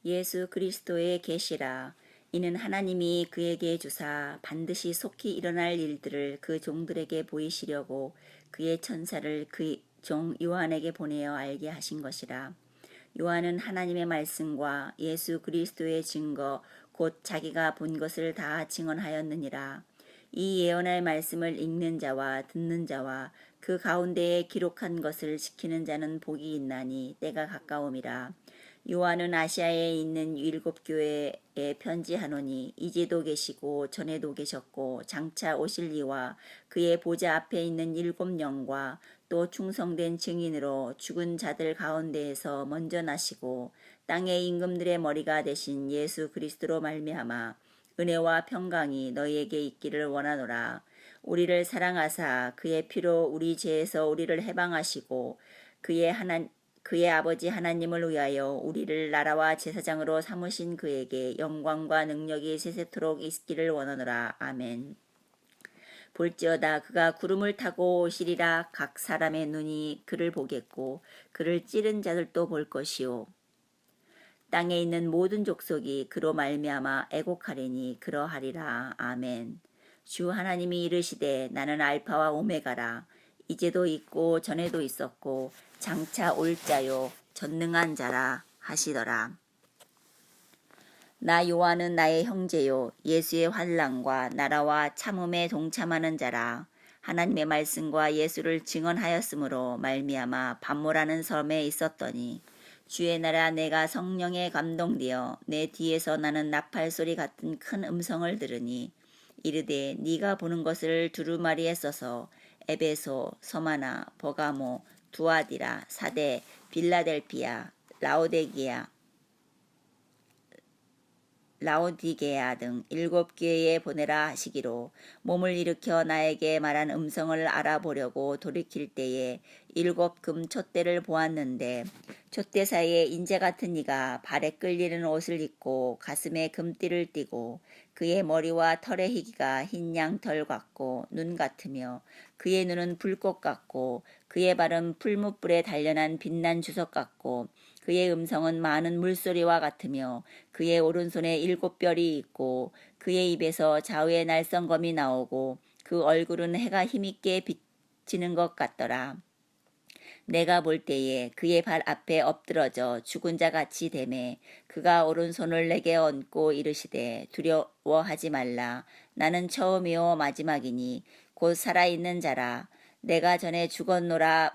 예수 그리스도의 계시라. 이는 하나님이 그에게 주사 반드시 속히 일어날 일들을 그 종들에게 보이시려고 그의 천사를 그 종 요한에게 보내어 알게 하신 것이라. 요한은 하나님의 말씀과 예수 그리스도의 증거 곧 자기가 본 것을 다 증언하였느니라. 이 예언의 말씀을 읽는 자와 듣는 자와 그 가운데에 기록한 것을 지키는 자는 복이 있나니 때가 가까움이라. 요한은 아시아에 있는 7교회에 편지하노니 이제도 계시고 전에도 계셨고 장차 오실 이와 그의 보좌 앞에 있는 7영과 또 충성된 증인으로 죽은 자들 가운데에서 먼저 나시고 땅의 임금들의 머리가 되신 예수 그리스도로 말미암아 은혜와 평강이 너희에게 있기를 원하노라. 우리를 사랑하사 그의 피로 우리 죄에서 우리를 해방하시고 그의 아버지 하나님을 위하여 우리를 나라와 제사장으로 삼으신 그에게 영광과 능력이 세세토록 있기를 원하노라. 아멘. 볼지어다 그가 구름을 타고 오시리라. 각 사람의 눈이 그를 보겠고 그를 찌른 자들도 볼 것이요 땅에 있는 모든 족속이 그로 말미암아 애곡하리니 그러하리라. 아멘. 주 하나님이 이르시되 나는 알파와 오메가라. 이제도 있고 전에도 있었고 장차 올 자요 전능한 자라 하시더라. 나 요한은 나의 형제요 예수의 환난과 나라와 참음에 동참하는 자라. 하나님의 말씀과 예수를 증언하였으므로 말미암아 반모라는 섬에 있었더니 주의 나라 내가 성령에 감동되어 내 뒤에서 나는 나팔 소리 같은 큰 음성을 들으니 이르되 네가 보는 것을 두루마리에 써서 에베소, 서마나, 버가모, 두아디라, 사대, 빌라델피아, 라오디게아 등 7교회에 보내라 하시기로 몸을 일으켜 나에게 말한 음성을 알아보려고 돌이킬 때에 7 금촛대를 보았는데 촛대 사이에 인재 같은 이가 발에 끌리는 옷을 입고 가슴에 금띠를 띠고 그의 머리와 털의 희기가 흰 양털 같고 눈 같으며 그의 눈은 불꽃 같고 그의 발은 풀무불에 단련한 빛난 주석 같고 그의 음성은 많은 물소리와 같으며 그의 오른손에 7별이 있고 그의 입에서 좌우의 날성검이 나오고 그 얼굴은 해가 힘있게 비치는 것 같더라. 내가 볼 때에 그의 발 앞에 엎드러져 죽은 자 같이 되매 그가 오른손을 내게 얹고 이르시되 두려워하지 말라. 나는 처음이요 마지막이니 곧 살아있는 자라. 내가 전에 죽었었노라.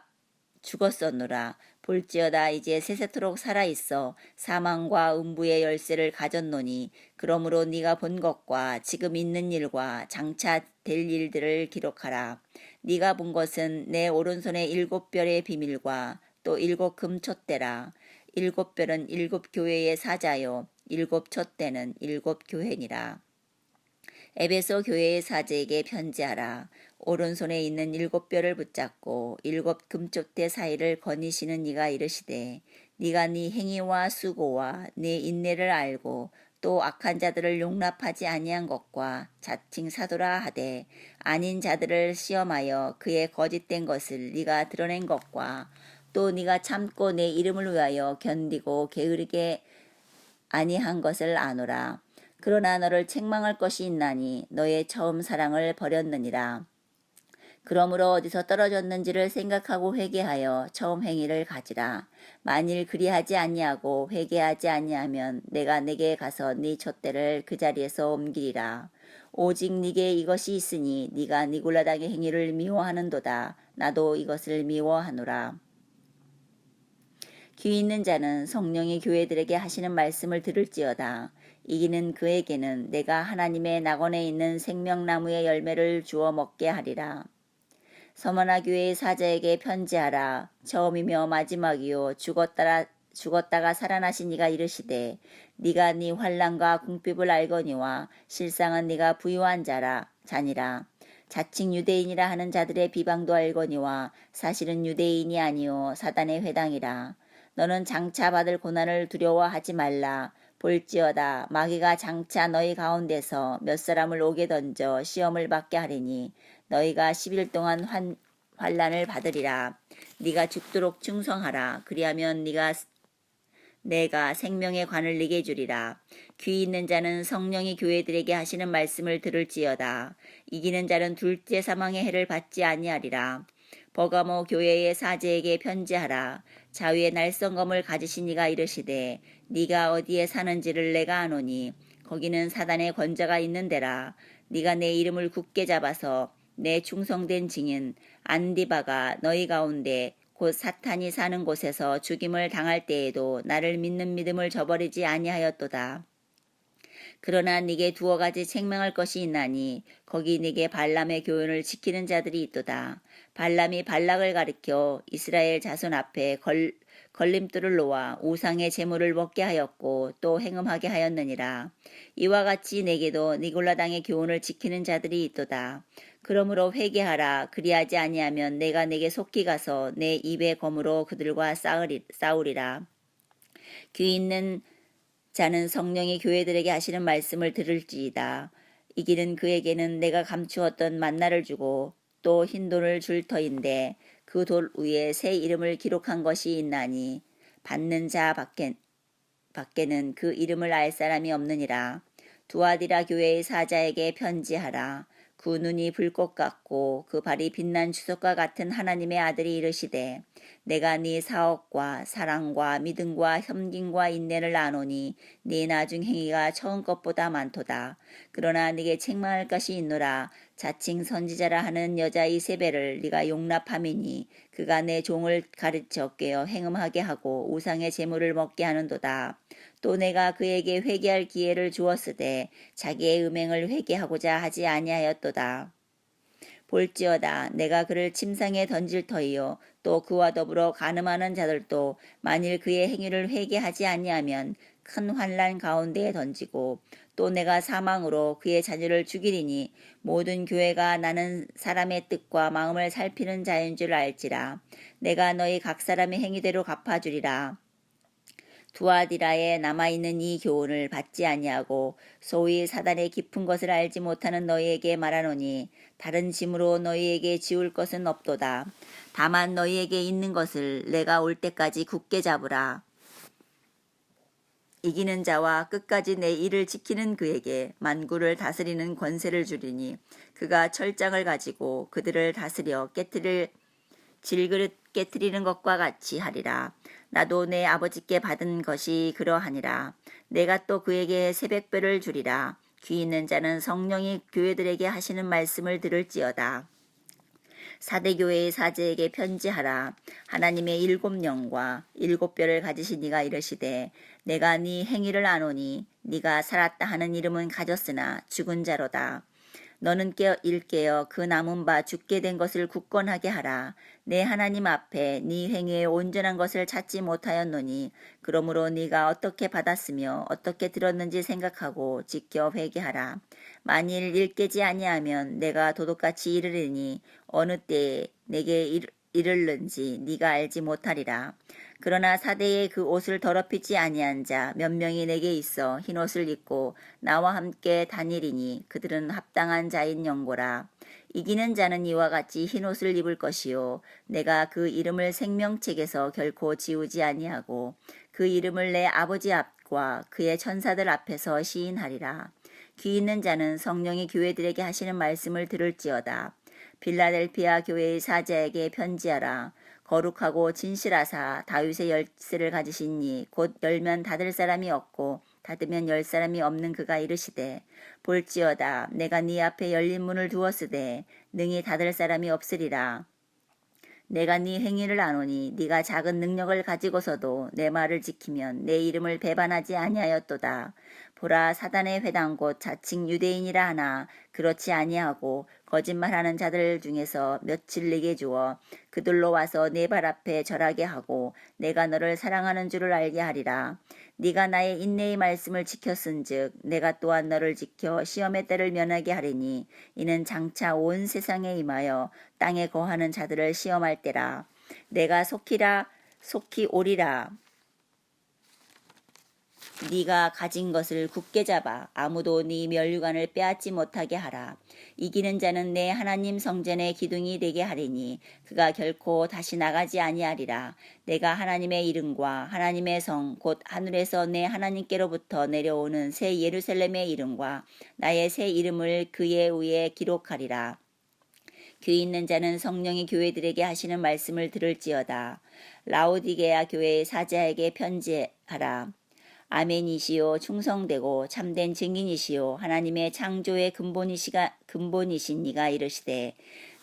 볼지어다 이제 세세토록 살아있어 사망과 음부의 열쇠를 가졌노니 그러므로 네가 본 것과 지금 있는 일과 장차 될 일들을 기록하라. 네가 본 것은 내 오른손의 7별의 비밀과 또 7 금촛대라. 7별은 7교회의 사자요 7 촛대는 7 교회니라. 에베소 교회의 사제에게 편지하라. 오른손에 있는 7별을 붙잡고 7 금촛대 사이를 거니시는 이가 이르시되 네가 네 행위와 수고와 네 인내를 알고 또 악한 자들을 용납하지 아니한 것과 자칭 사도라 하되 아닌 자들을 시험하여 그의 거짓된 것을 네가 드러낸 것과 또 네가 참고 내 이름을 위하여 견디고 게으르게 아니한 것을 아노라. 그러나 너를 책망할 것이 있나니 너의 처음 사랑을 버렸느니라. 그러므로 어디서 떨어졌는지를 생각하고 회개하여 처음 행위를 가지라. 만일 그리하지 아니하고 회개하지 아니하면 내가 네게 가서 네 촛대를 그 자리에서 옮기리라. 오직 네게 이것이 있으니 네가 니골라당의 행위를 미워하는도다. 나도 이것을 미워하노라. 귀 있는 자는 성령이 교회들에게 하시는 말씀을 들을지어다. 이기는 그에게는 내가 하나님의 낙원에 있는 생명나무의 열매를 주어 먹게 하리라. 서머나 교회의 사자에게 편지하라. 처음이며 마지막이요 죽었다가 살아나신 이가 이르시되 네가 네 환난과 궁핍을 알거니와 실상은 네가 부유한 자니라. 자칭 유대인이라 하는 자들의 비방도 알거니와 사실은 유대인이 아니요 사단의 회당이라. 너는 장차 받을 고난을 두려워하지 말라. 볼지어다 마귀가 장차 너희 가운데서 몇 사람을 옥에 던져 시험을 받게 하리니 너희가 10일 동안 환난을 받으리라. 네가 죽도록 충성하라. 그리하면 내가 생명의 관을 네게 주리라. 귀 있는 자는 성령이 교회들에게 하시는 말씀을 들을지어다. 이기는 자는 둘째 사망의 해를 받지 아니하리라. 버가모 교회의 사제에게 편지하라. 자위의 날성검을 가지신 이가 이르시되 네가 어디에 사는지를 내가 아노니 거기는 사단의 권자가 있는 데라. 네가 내 이름을 굳게 잡아서 내 충성된 증인 안디바가 너희 가운데 곧 사탄이 사는 곳에서 죽임을 당할 때에도 나를 믿는 믿음을 저버리지 아니하였도다. 그러나 네게 두어 가지 책망할 것이 있나니 거기 네게 발람의 교훈을 지키는 자들이 있도다. 발람이 발락을 가리켜 이스라엘 자손 앞에 걸림돌을 놓아 우상의 제물을 먹게 하였고 또 행음하게 하였느니라. 이와 같이 내게도 니골라 당의 교훈을 지키는 자들이 있도다. 그러므로 회개하라. 그리하지 아니하면 내가 내게 속히 가서 내 입의 검으로 그들과 싸우리라. 귀 있는 자는 성령이 교회들에게 하시는 말씀을 들을지이다. 이기는 그에게는 내가 감추었던 만나를 주고 또 흰돌을 줄 터인데 그 돌 위에 새 이름을 기록한 것이 있나니 받는 자 밖에는 그 이름을 알 사람이 없느니라. 두아디라 교회의 사자에게 편지하라. 그 눈이 불꽃 같고 그 발이 빛난 주석과 같은 하나님의 아들이 이르시되 내가 네 사업과 사랑과 믿음과 섬김과 인내를 아노니 네 나중 행위가 처음 것보다 많도다. 그러나 네게 책망할 것이 있노라. 자칭 선지자라 하는 여자 이세벨을 네가 용납함이니 그가 내 종을 가르쳐 깨어 행음하게 하고 우상의 제물을 먹게 하는도다. 또 내가 그에게 회개할 기회를 주었으되 자기의 음행을 회개하고자 하지 아니하였도다. 볼지어다 내가 그를 침상에 던질 터이요 또 그와 더불어 간음하는 자들도 만일 그의 행위를 회개하지 아니하면 큰 환난 가운데에 던지고 또 내가 사망으로 그의 자녀를 죽이리니 모든 교회가 나는 사람의 뜻과 마음을 살피는 자인 줄 알지라. 내가 너희 각 사람의 행위대로 갚아주리라. 두아디라에 남아있는 이 교훈을 받지 아니하고 소위 사단의 깊은 것을 알지 못하는 너희에게 말하노니 다른 짐으로 너희에게 지울 것은 없도다. 다만 너희에게 있는 것을 내가 올 때까지 굳게 잡으라. 이기는 자와 끝까지 내 일을 지키는 그에게 만구를 다스리는 권세를 주리니 그가 철장을 가지고 그들을 다스려 질그릇 깨뜨리는 것과 같이 하리라. 나도 내 아버지께 받은 것이 그러하니라. 내가 또 그에게 새벽별을 주리라. 귀 있는 자는 성령이 교회들에게 하시는 말씀을 들을지어다. 사대교회의 사제에게 편지하라. 하나님의 7영과 7뼈를 가지신 이가 이르시되 내가 네 행위를 아노니 네가 살았다 하는 이름은 가졌으나 죽은 자로다. 너는 일깨어 그 남은 바 죽게 된 것을 굳건하게 하라. 내 하나님 앞에 네 행위에 온전한 것을 찾지 못하였노니 그러므로 네가 어떻게 받았으며 어떻게 들었는지 생각하고 지켜 회개하라. 만일 일깨지 아니하면 내가 도둑같이 이르리니 어느 때에 내게 이를는지 네가 알지 못하리라. 그러나 사대에 그 옷을 더럽히지 아니한 자 몇 명이 내게 있어 흰옷을 입고 나와 함께 다니리니 그들은 합당한 자인 영고라. 이기는 자는 이와 같이 흰옷을 입을 것이요 내가 그 이름을 생명책에서 결코 지우지 아니하고 그 이름을 내 아버지 앞과 그의 천사들 앞에서 시인하리라. 귀 있는 자는 성령이 교회들에게 하시는 말씀을 들을지어다. 빌라델피아 교회의 사자에게 편지하라. 거룩하고 진실하사 다윗의 열쇠를 가지신 이 곧 열면 닫을 사람이 없고 닫으면 열 사람이 없는 그가 이르시되 볼지어다 내가 네 앞에 열린 문을 두었으되 능히 닫을 사람이 없으리라. 내가 네 행위를 아노니 네가 작은 능력을 가지고서도 내 말을 지키면 내 이름을 배반하지 아니하였도다. 보라 사단의 회당 곧 자칭 유대인이라 하나 그렇지 아니하고 거짓말하는 자들 중에서 며칠 내게 주어 그들로 와서 내 발 앞에 절하게 하고 내가 너를 사랑하는 줄을 알게 하리라. 네가 나의 인내의 말씀을 지켰은즉 내가 또한 너를 지켜 시험의 때를 면하게 하리니 이는 장차 온 세상에 임하여 땅에 거하는 자들을 시험할 때라. 내가 속히 오리라. 네가 가진 것을 굳게 잡아 아무도 네 면류관을 빼앗지 못하게 하라. 이기는 자는 내 하나님 성전의 기둥이 되게 하리니 그가 결코 다시 나가지 아니하리라. 내가 하나님의 이름과 하나님의 성 곧 하늘에서 내 하나님께로부터 내려오는 새 예루살렘의 이름과 나의 새 이름을 그의 위에 기록하리라. 귀 있는 자는 성령이 교회들에게 하시는 말씀을 들을지어다. 라오디게아 교회의 사자에게 편지하라. 아멘이시요 충성되고 참된 증인이시요 하나님의 창조의 근본이신 이가 이르시되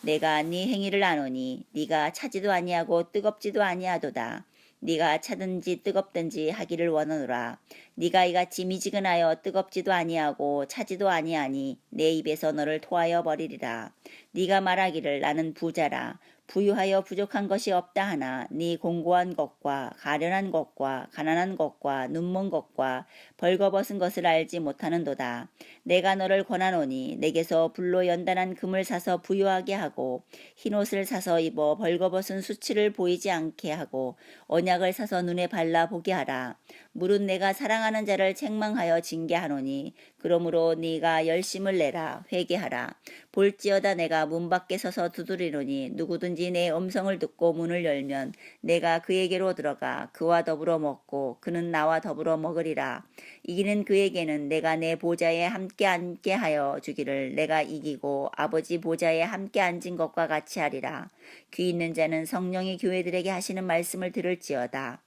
내가 네 행위를 아노니 네가 차지도 아니하고 뜨겁지도 아니하도다. 네가 차든지 뜨겁든지 하기를 원하노라. 네가 이같이 미지근하여 뜨겁지도 아니하고 차지도 아니하니 내 입에서 너를 토하여 버리리라. 네가 말하기를 나는 부자라. 부유하여 부족한 것이 없다 하나 네 공고한 것과 가련한 것과 가난한 것과 눈먼 것과 벌거벗은 것을 알지 못하는도다. 내가 너를 권하노니 내게서 불로 연단한 금을 사서 부유하게 하고 흰옷을 사서 입어 벌거벗은 수치를 보이지 않게 하고 언약을 사서 눈에 발라 보게 하라. 물은 내가 사랑하는 자를 책망하여 징계하노니 그러므로 네가 열심을 내라 회개하라. 볼지어다 내가 문 밖에 서서 두드리노니 누구든지 내 음성을 듣고 문을 열면 내가 그에게로 들어가 그와 더불어 먹고 그는 나와 더불어 먹으리라. 이기는 그에게는 내가 내 보좌에 함께 앉게 하여 주기를 내가 이기고 아버지 보좌에 함께 앉은 것과 같이 하리라. 귀 있는 자는 성령이 교회들에게 하시는 말씀을 들을지어다.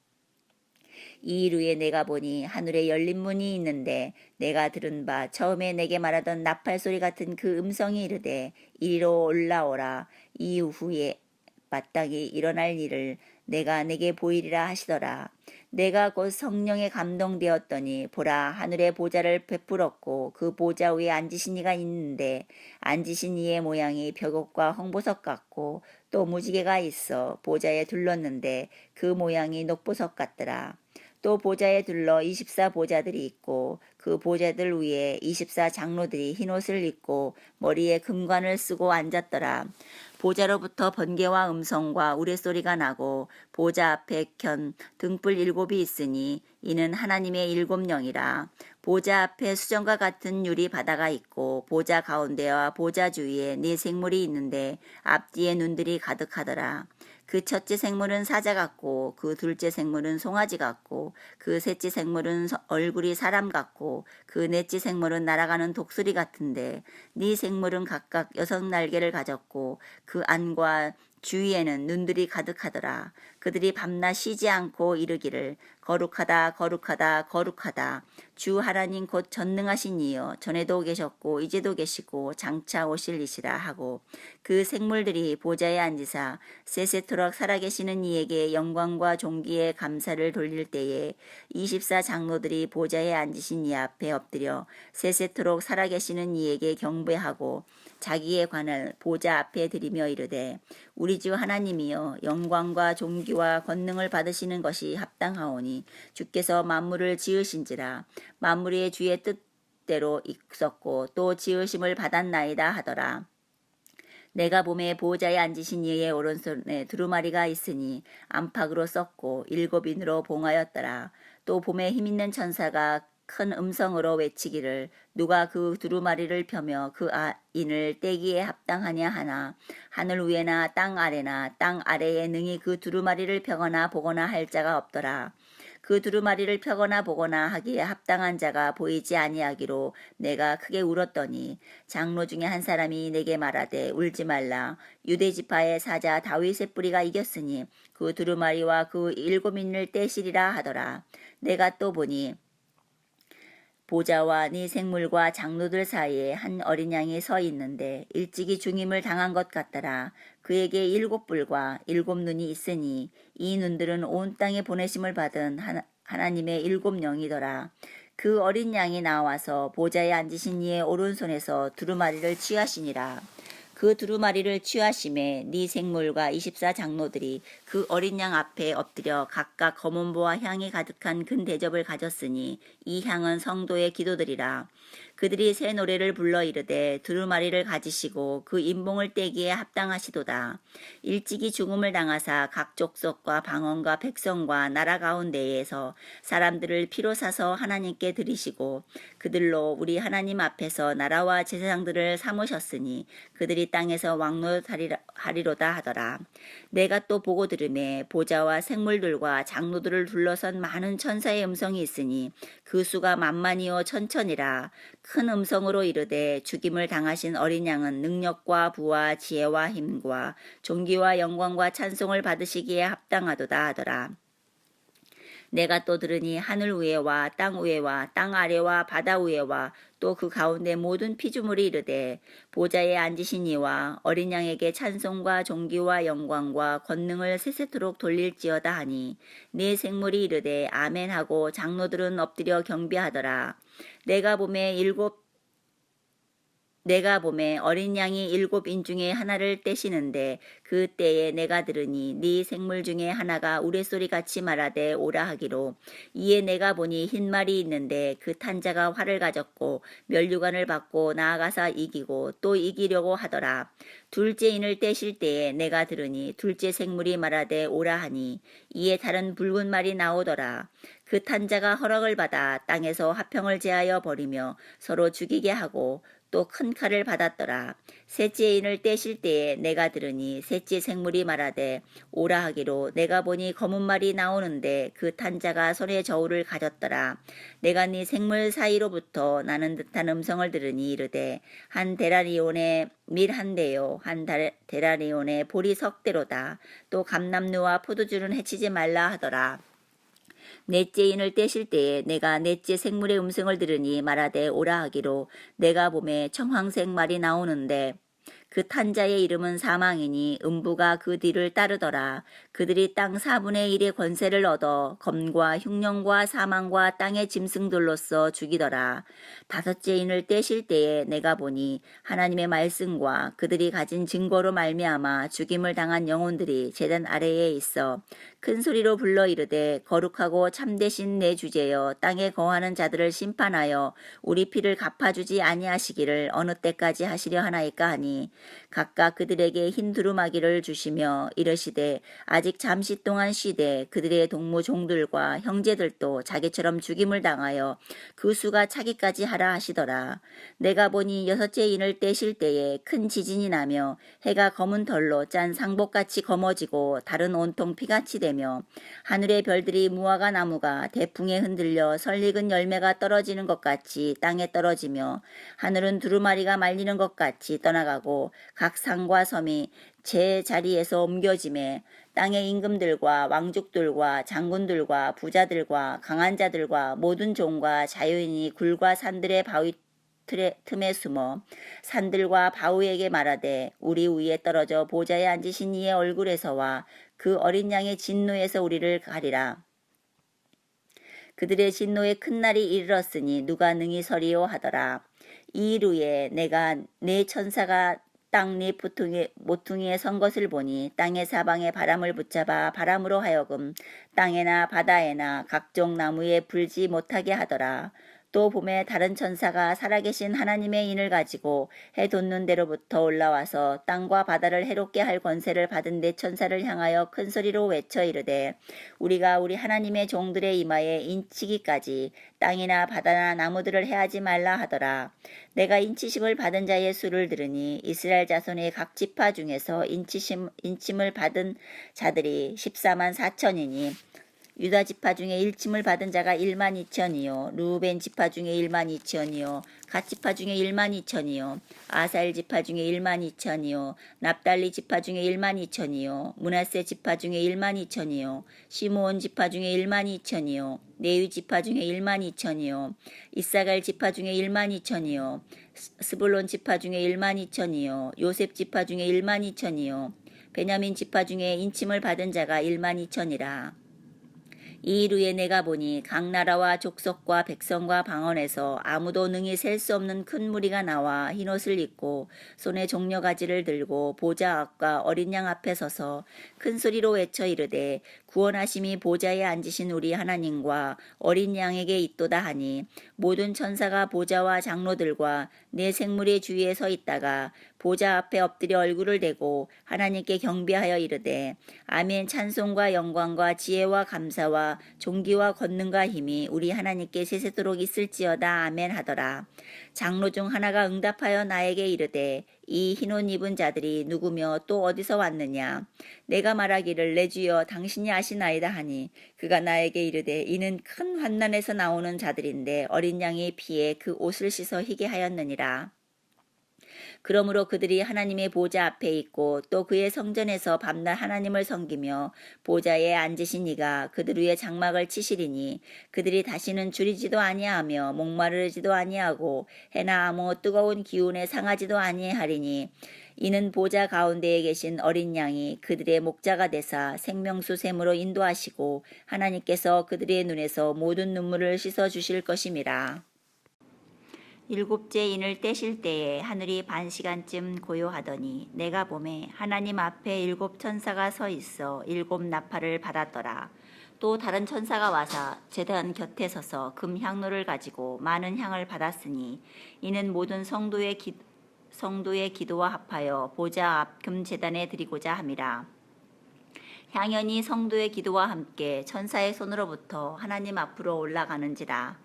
이 일 후에 내가 보니 하늘에 열린 문이 있는데 내가 들은 바 처음에 내게 말하던 나팔 소리 같은 그 음성이 이르되 이리로 올라오라. 이 후에 마땅히 일어날 일을 내가 내게 보이리라 하시더라. 내가 곧 성령에 감동되었더니 보라 하늘의 보좌를 베풀었고 그 보좌 위에 앉으신 이가 있는데 앉으신 이의 모양이 벽옥과 홍보석 같고 또 무지개가 있어 보좌에 둘렀는데 그 모양이 녹보석 같더라. 또 보좌에 둘러 24 보좌들이 있고 그 보좌들 위에 24 장로들이 흰옷을 입고 머리에 금관을 쓰고 앉았더라. 보좌로부터 번개와 음성과 우레소리가 나고 보좌 앞에 켠 등불 7이 있으니 이는 하나님의 7영이라. 보좌 앞에 수정과 같은 유리 바다가 있고 보좌 가운데와 보좌 주위에 네 생물이 있는데 앞뒤에 눈들이 가득하더라. 그 첫째 생물은 사자 같고 그 둘째 생물은 송아지 같고 그 셋째 생물은 얼굴이 사람 같고 그 넷째 생물은 날아가는 독수리 같은데 네 생물은 각각 6날개를 가졌고 그 안과 주위에는 눈들이 가득하더라. 그들이 밤낮 쉬지 않고 이르기를 거룩하다 거룩하다 거룩하다 주 하나님 곧 전능하신 이여 전에도 계셨고 이제도 계시고 장차 오실 이시라 하고 그 생물들이 보좌에 앉으사 세세토록 살아계시는 이에게 영광과 존귀의 감사를 돌릴 때에 24 장로들이 보좌에 앉으신 이 앞에 엎드려 세세토록 살아계시는 이에게 경배하고 자기의 관을 보좌 앞에 드리며 이르되 우리 주 하나님이여 영광과 존귀와 권능을 받으시는 것이 합당하오니 주께서 만물을 지으신지라 만물의 주의 뜻대로 있었고 또 지으심을 받았나이다 하더라. 내가 봄에 보호자에 앉으신 이의 오른손에 두루마리가 있으니 안팎으로 썼고 7인으로 봉하였더라. 또 봄에 힘있는 천사가 큰 음성으로 외치기를 누가 그 두루마리를 펴며 그 인을 떼기에 합당하냐 하나 하늘 위에나 땅 아래나 땅 아래에 능히 그 두루마리를 펴거나 보거나 할 자가 없더라. 그 두루마리를 펴거나 보거나 하기에 합당한 자가 보이지 아니하기로 내가 크게 울었더니 장로 중에 한 사람이 내게 말하되 울지 말라. 유대지파의 사자 다윗의 뿌리가 이겼으니 그 두루마리와 그 7인을 떼시리라 하더라. 내가 또 보니 보좌와 네 생물과 장로들 사이에 한 어린 양이 서 있는데 일찍이 죽임을 당한 것 같더라. 그에게 7뿔과 7눈이 있으니 이 눈들은 온 땅에 보내심을 받은 하나님의 7영이더라. 그 어린 양이 나와서 보좌에 앉으신 이의 오른손에서 두루마리를 취하시니라. 그 두루마리를 취하심에 네 생물과 24 장로들이 그 어린 양 앞에 엎드려 각각 검은보와 향이 가득한 큰 대접을 가졌으니 이 향은 성도의 기도들이라. 그들이 새 노래를 불러 이르되 두루마리를 가지시고 그 인봉을 떼기에 합당하시도다. 일찍이 죽음을 당하사 각 족속과 방언과 백성과 나라 가운데에서 사람들을 피로 사서 하나님께 드리시고 그들로 우리 하나님 앞에서 나라와 제사장들을 삼으셨으니 그들이 땅에서 왕노하리로다 하더라. 내가 또 보고 들으매 보좌와 생물들과 장로들을 둘러선 많은 천사의 음성이 있으니 그 수가 만만이요 천천이라. 큰 음성으로 이르되 죽임을 당하신 어린 양은 능력과 부와 지혜와 힘과 존귀와 영광과 찬송을 받으시기에 합당하도다 하더라. 내가 또 들으니 하늘 위에와 땅 위에와 땅 아래와 바다 위에와 또 그 가운데 모든 피조물이 이르되 보좌에 앉으신 이와 어린 양에게 찬송과 존귀와 영광과 권능을 세세토록 돌릴지어다 하니 네 생물이 이르되 아멘 하고 장로들은 엎드려 경배하더라. 내가 봄에 어린 양이 7인 중에 하나를 떼시는데 그 때에 내가 들으니 네 생물 중에 하나가 우레소리같이 말하되 오라 하기로. 이에 내가 보니 흰 말이 있는데 그 탄자가 활을 가졌고 면류관을 받고 나아가서 이기고 또 이기려고 하더라. 둘째 인을 떼실 때에 내가 들으니 둘째 생물이 말하되 오라 하니 이에 다른 붉은 말이 나오더라. 그 탄자가 허락을 받아 땅에서 화평을 제하여 버리며 서로 죽이게 하고 또 큰 칼을 받았더라. 셋째 인을 떼실 때에 내가 들으니 셋째 생물이 말하되 오라 하기로. 내가 보니 검은 말이 나오는데 그 탄자가 손에 저울을 가졌더라. 내가 네 생물 사이로부터 나는 듯한 음성을 들으니 이르되 한 데라리온의 밀 한 대요 한 데라리온의 보리 석 대로다. 또 감람류와 포도주는 해치지 말라 하더라. 넷째 인을 떼실 때에 내가 넷째 생물의 음성을 들으니 말하되 오라 하기로. 내가 봄에 청황색 말이 나오는데 그 탄자의 이름은 사망이니 음부가 그 뒤를 따르더라. 그들이 땅 4분의 1의 권세를 얻어 검과 흉년과 사망과 땅의 짐승들로서 죽이더라. 다섯째 인을 떼실 때에 내가 보니 하나님의 말씀과 그들이 가진 증거로 말미암아 죽임을 당한 영혼들이 제단 아래에 있어 큰 소리로 불러 이르되 거룩하고 참되신 내 주제여 땅에 거하는 자들을 심판하여 우리 피를 갚아주지 아니하시기를 어느 때까지 하시려 하나이까 하니 각각 그들에게 흰 두루마기를 주시며 이르시되 아직 잠시 동안 쉬되 그들의 동무 종들과 형제들도 자기처럼 죽임을 당하여 그 수가 차기까지 하라 하시더라. 내가 보니 여섯째 인을 떼실 때에 큰 지진이 나며 해가 검은 털로 짠 상복같이 검어지고 달은 온통 피같이 되며 하늘의 별들이 무화과 나무가 대풍에 흔들려 설익은 열매가 떨어지는 것 같이 땅에 떨어지며 하늘은 두루마리가 말리는 것 같이 떠나가고 각 산과 섬이 제 자리에서 옮겨짐에 땅의 임금들과 왕족들과 장군들과 부자들과 강한 자들과 모든 종과 자유인이 굴과 산들의 바위 틈에 숨어 산들과 바위에게 말하되 우리 위에 떨어져 보좌에 앉으신 이의 얼굴에서와 그 어린 양의 진노에서 우리를 가리라. 그들의 진노의 큰 날이 이르렀으니 누가 능히 서리요 하더라. 이 일 후에 내가 네 천사가 땅 네 모퉁이에 선 것을 보니 땅의 사방에 바람을 붙잡아 바람으로 하여금 땅에나 바다에나 각종 나무에 불지 못하게 하더라. 또 봄에 다른 천사가 살아계신 하나님의 인을 가지고 해 돋는 데로부터 올라와서 땅과 바다를 해롭게 할 권세를 받은 네 천사를 향하여 큰 소리로 외쳐 이르되 우리가 우리 하나님의 종들의 이마에 인치기까지 땅이나 바다나 나무들을 해하지 말라 하더라. 내가 인치심을 받은 자의 수를 들으니 이스라엘 자손의 각 지파 중에서 인침을 받은 자들이 14만 4천이니 유다 지파 중에 일침을 받은 자가 1만 2천이요 루벤 지파 중에 1만 2천이요 갓 지파 중에 1만 2천이요 아사엘 지파 중에 1만 2천이요 납달리 지파 중에 1만 2천이요 므낫세 지파 중에 1만 2천이요 시므온 지파 중에 1만 2천이요 레위 지파 중에 1만 2천이요 이사갈 지파 중에 1만 2천이요 스불론 지파 중에 1만 2천이요 요셉 지파 중에 1만 2천이요 베냐민 지파 중에 인침을 받은 자가 1만 2천이라. 이 이루에 내가 보니 각 나라와 족속과 백성과 방언에서 아무도 능히 셀 수 없는 큰 무리가 나와 흰옷을 입고 손에 종려가지를 들고 보좌 앞과 어린 양 앞에 서서 큰 소리로 외쳐 이르되 구원하심이 보좌에 앉으신 우리 하나님과 어린 양에게 있도다 하니 모든 천사가 보좌와 장로들과 네 생물의 주위에 서 있다가 보좌 앞에 엎드려 얼굴을 대고 하나님께 경배하여 이르되 아멘. 찬송과 영광과 지혜와 감사와 존귀와 권능과 힘이 우리 하나님께 세세토록 있을지어다. 아멘 하더라. 장로 중 하나가 응답하여 나에게 이르되 이 흰옷 입은 자들이 누구며 또 어디서 왔느냐. 내가 말하기를 내 주여 당신이 아시나이다 하니 그가 나에게 이르되 이는 큰 환난에서 나오는 자들인데 어린 양의 피에 그 옷을 씻어 희게 하였느니라. 그러므로 그들이 하나님의 보좌 앞에 있고 또 그의 성전에서 밤낮 하나님을 섬기며 보좌에 앉으신 이가 그들 위에 장막을 치시리니 그들이 다시는 줄이지도 아니하며 목마르지도 아니하고 해나 아무 뜨거운 기운에 상하지도 아니하리니 이는 보좌 가운데에 계신 어린 양이 그들의 목자가 되사 생명수 샘으로 인도하시고 하나님께서 그들의 눈에서 모든 눈물을 씻어 주실 것임이라. 일곱째 인을 떼실 때에 하늘이 반시간쯤 고요하더니 내가 보매 하나님 앞에 일곱 천사가 서 있어 일곱 나팔을 받았더라. 또 다른 천사가 와서 제단 곁에 서서 금 향로를 가지고 많은 향을 받았으니 이는 모든 성도의 기도와 합하여 보좌 앞 금 제단에 드리고자 함이라. 향연이 성도의 기도와 함께 천사의 손으로부터 하나님 앞으로 올라가는지라.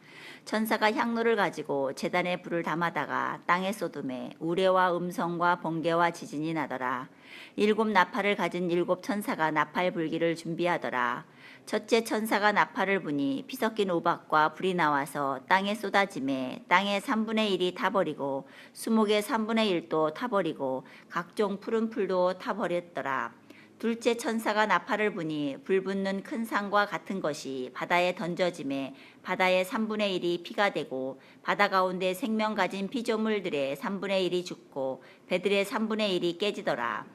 천사가 향로를 가지고 제단에 불을 담아다가 땅에 쏟음에 우레와 음성과 번개와 지진이 나더라. 일곱 나팔을 가진 일곱 천사가 나팔 불기를 준비하더라. 첫째 천사가 나팔을 부니 피 섞인 우박과 불이 나와서 땅에 쏟아짐에 땅의 3분의 1이 타버리고 수목의 3분의 1도 타버리고 각종 푸른 풀도 타버렸더라. 둘째 천사가 나팔을 부니 불붙는 큰 산과 같은 것이 바다에 던져짐에 바다의 3분의 1이 피가 되고 바다 가운데 생명 가진 피조물들의 3분의 1이 죽고 배들의 3분의 1이 깨지더라.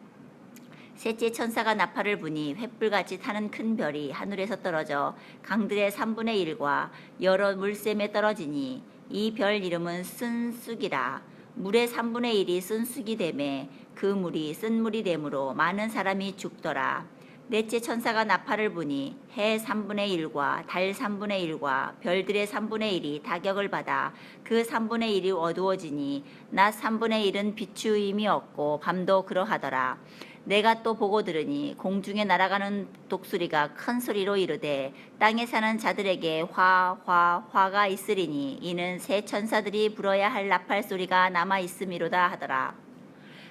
셋째 천사가 나팔을 부니 횃불같이 타는 큰 별이 하늘에서 떨어져 강들의 3분의 1과 여러 물샘에 떨어지니 이 별 이름은 쓴쑥이라. 물의 3분의 1이 쓴쑥이 되매 그 물이 쓴 물이 되므로 많은 사람이 죽더라. 넷째 천사가 나팔을 부니 해 3분의 1과 달 3분의 1과 별들의 3분의 1이 타격을 받아 그 3분의 1이 어두워지니 낮 3분의 1은 비추임이 없고 밤도 그러하더라. 내가 또 보고 들으니 공중에 날아가는 독수리가 큰 소리로 이르되 땅에 사는 자들에게 화가 있으리니 이는 새 천사들이 불어야 할 나팔 소리가 남아 있음이로다 하더라.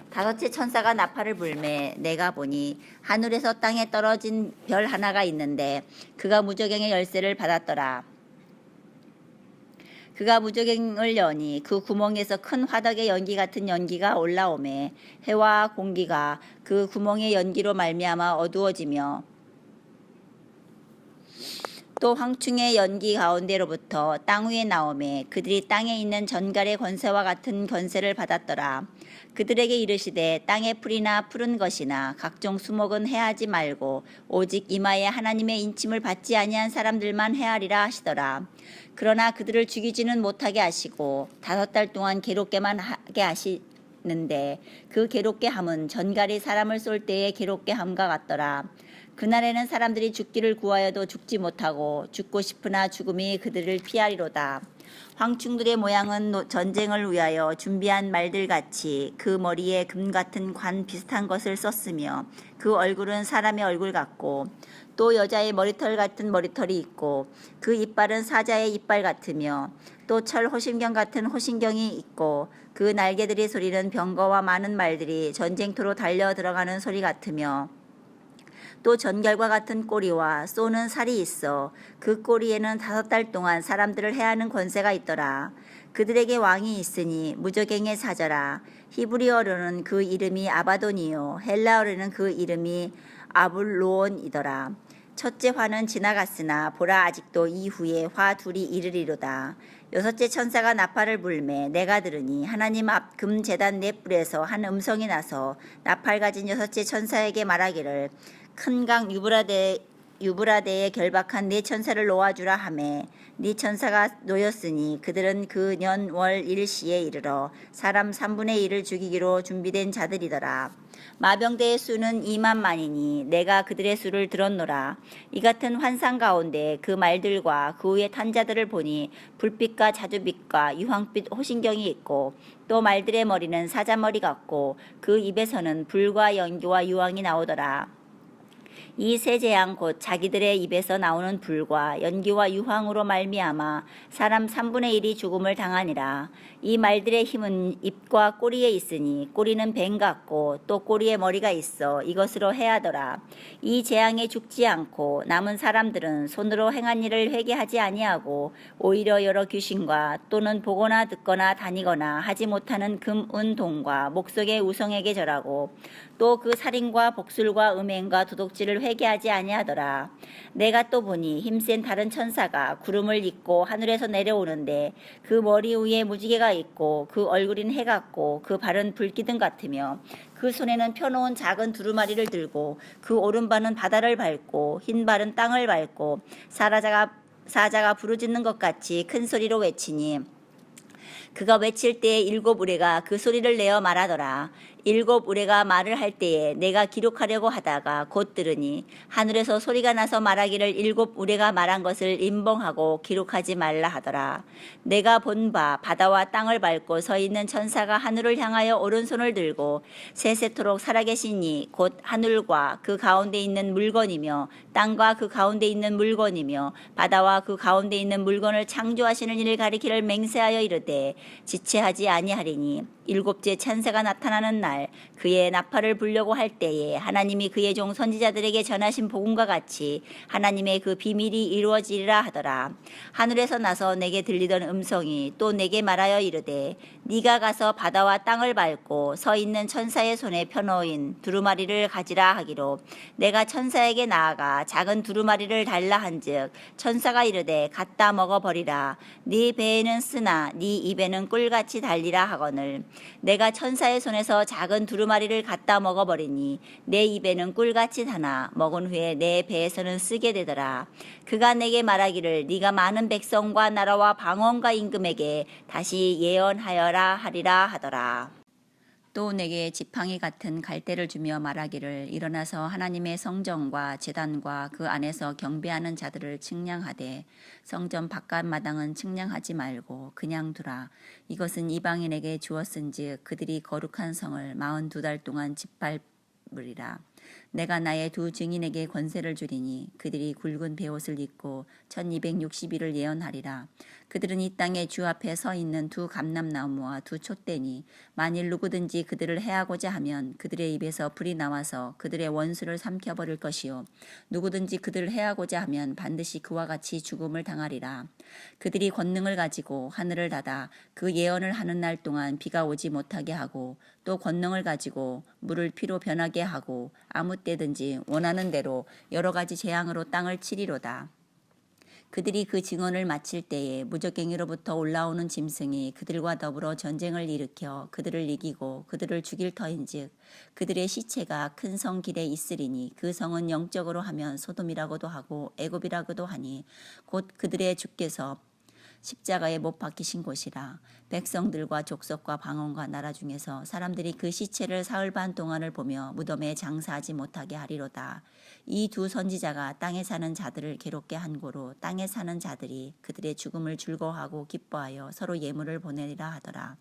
다섯째 천사가 나팔을 불매 내가 보니 하늘에서 땅에 떨어진 별 하나가 있는데 그가 무저갱의 열쇠를 받았더라. 그가 무저갱을 여니 그 구멍에서 큰 화덕의 연기 같은 연기가 올라오매 해와 공기가 그 구멍의 연기로 말미암아 어두워지며 또 황충의 연기 가운데로부터 땅 위에 나오매 그들이 땅에 있는 전갈의 권세와 같은 권세를 받았더라. 그들에게 이르시되 땅의 풀이나 푸른 것이나 각종 수목은 해하지 말고 오직 이마에 하나님의 인침을 받지 아니한 사람들만 해하리라 하시더라. 그러나 그들을 죽이지는 못하게 하시고 5달 동안 괴롭게만 하게 하시는데 그 괴롭게 함은 전갈이 사람을 쏠 때의 괴롭게 함과 같더라. 그날에는 사람들이 죽기를 구하여도 죽지 못하고 죽고 싶으나 죽음이 그들을 피하리로다. 황충들의 모양은 전쟁을 위하여 준비한 말들같이 그 머리에 금 같은 관 비슷한 것을 썼으며 그 얼굴은 사람의 얼굴 같고 또 여자의 머리털 같은 머리털이 있고 그 이빨은 사자의 이빨 같으며 또 철 호심경 같은 호심경이 있고 그 날개들의 소리는 병거와 많은 말들이 전쟁터로 달려 들어가는 소리 같으며 또 전갈과 같은 꼬리와 쏘는 살이 있어 그 꼬리에는 5달 동안 사람들을 해하는 권세가 있더라. 그들에게 왕이 있으니 무저갱의 사자라. 히브리어로는 그 이름이 아바돈이요 헬라어로는 그 이름이 아불로온이더라. 첫째 화는 지나갔으나 보라 아직도 이후에 화 둘이 이르리로다. 여섯째 천사가 나팔을 불매 내가 들으니 하나님 앞 금 제단 넷불에서 한 음성이 나서 나팔 가진 여섯째 천사에게 말하기를 큰 강 유브라데 유브라데에 결박한 네 천사를 놓아주라 하매 네 천사가 놓였으니 그들은 그 년 월 일시에 이르러 사람 3분의 1을 죽이기로 준비된 자들이더라. 마병대의 수는 2만만이니 내가 그들의 수를 들었노라. 이 같은 환상 가운데 그 말들과 그 후에 탄 자들을 보니 불빛과 자주빛과 유황빛 호신경이 있고 또 말들의 머리는 사자머리 같고 그 입에서는 불과 연기와 유황이 나오더라. 이 세 재앙 곧 자기들의 입에서 나오는 불과 연기와 유황으로 말미암아 사람 3분의 1이 죽음을 당하니라. 이 말들의 힘은 입과 꼬리에 있으니 꼬리는 뱀 같고 또 꼬리에 머리가 있어 이것으로 해하더라. 이 재앙에 죽지 않고 남은 사람들은 손으로 행한 일을 회개하지 아니하고 오히려 여러 귀신과 또는 보거나 듣거나 다니거나 하지 못하는 금, 은, 동과 목석의 우성에게 절하고 또 그 살인과 복술과 음행과 도둑질을 회개하지 아니하더라. 내가 또 보니 힘센 다른 천사가 구름을 입고 하늘에서 내려오는데 그 머리 위에 무지개가 있고 그 얼굴은 해 같고 그 발은 불기둥 같으며 그 손에는 펴놓은 작은 두루마리를 들고 그 오른발은 바다를 밟고 흰 발은 땅을 밟고 사자가 부르짖는 것 같이 큰 소리로 외치니 그가 외칠 때에 7 우레가 그 소리를 내어 말하더라. 7 우레가 말을 할 때에 내가 기록하려고 하다가 곧 들으니 하늘에서 소리가 나서 말하기를 7 우레가 말한 것을 임봉하고 기록하지 말라 하더라. 내가 본 바 바다와 땅을 밟고 서 있는 천사가 하늘을 향하여 오른손을 들고 세세토록 살아계신 이 곧 하늘과 그 가운데 있는 물건이며 땅과 그 가운데 있는 물건이며 바다와 그 가운데 있는 물건을 창조하시는 이를 가리키를 맹세하여 이르되 지체하지 아니하리니 7째 천사가 나타나는 날 그의 나팔을 불려고 할 때에 하나님이 그의 종 선지자들에게 전하신 복음과 같이 하나님의 그 비밀이 이루어지리라 하더라. 하늘에서 나서 내게 들리던 음성이 또 내게 말하여 이르되 네가 가서 바다와 땅을 밟고 서 있는 천사의 손에 펴놓인 두루마리를 가지라 하기로 내가 천사에게 나아가 작은 두루마리를 달라 한즉 천사가 이르되 갖다 먹어버리라. 네 배에는 쓰나 네 입에는 꿀같이 달리라 하거늘 내가 천사의 손에서 작은 두루마리를 갖다 먹어버리니 내 입에는 꿀같이 다나 먹은 후에 내 배에서는 쓰게 되더라. 그가 내게 말하기를 네가 많은 백성과 나라와 방언과 임금에게 다시 예언하여라 하리라 하더라. 또 내게 지팡이 같은 갈대를 주며 말하기를 일어나서 하나님의 성전과 제단과 그 안에서 경배하는 자들을 측량하되 성전 바깥 마당은 측량하지 말고 그냥 두라. 이것은 이방인에게 주었은즉 그들이 거룩한 성을 42달 동안 짓밟으리라. 내가 나의 2 증인에게 권세를 주리니 그들이 굵은 베옷을 입고 1260일을 예언하리라. 그들은 이 땅에 주 앞에 서 있는 2 감람나무와 2 촛대니 만일 누구든지 그들을 해하고자 하면 그들의 입에서 불이 나와서 그들의 원수를 삼켜버릴 것이요 누구든지 그들을 해하고자 하면 반드시 그와 같이 죽음을 당하리라. 그들이 권능을 가지고 하늘을 닫아 그 예언을 하는 날 동안 비가 오지 못하게 하고 또 권능을 가지고 물을 피로 변하게 하고 아무 때든지 원하는 대로 여러 가지 재앙으로 땅을 치리로다. 그들이 그 증언을 마칠 때에 무적갱이로부터 올라오는 짐승이 그들과 더불어 전쟁을 일으켜 그들을 이기고 그들을 죽일 터인즉 그들의 시체가 큰 성 길에 있으리니 그 성은 영적으로 하면 소돔이라고도 하고 애굽이라고도 하니 곧 그들의 주께서 십자가에 못 박히신 곳이라. 백성들과 족속과 방언과 나라 중에서 사람들이 그 시체를 사흘 반 동안을 보며 무덤에 장사하지 못하게 하리로다. 이 2 선지자가 땅에 사는 자들을 괴롭게 한 고로 땅에 사는 자들이 그들의 죽음을 즐거워하고 기뻐하여 서로 예물을 보내리라 하더라.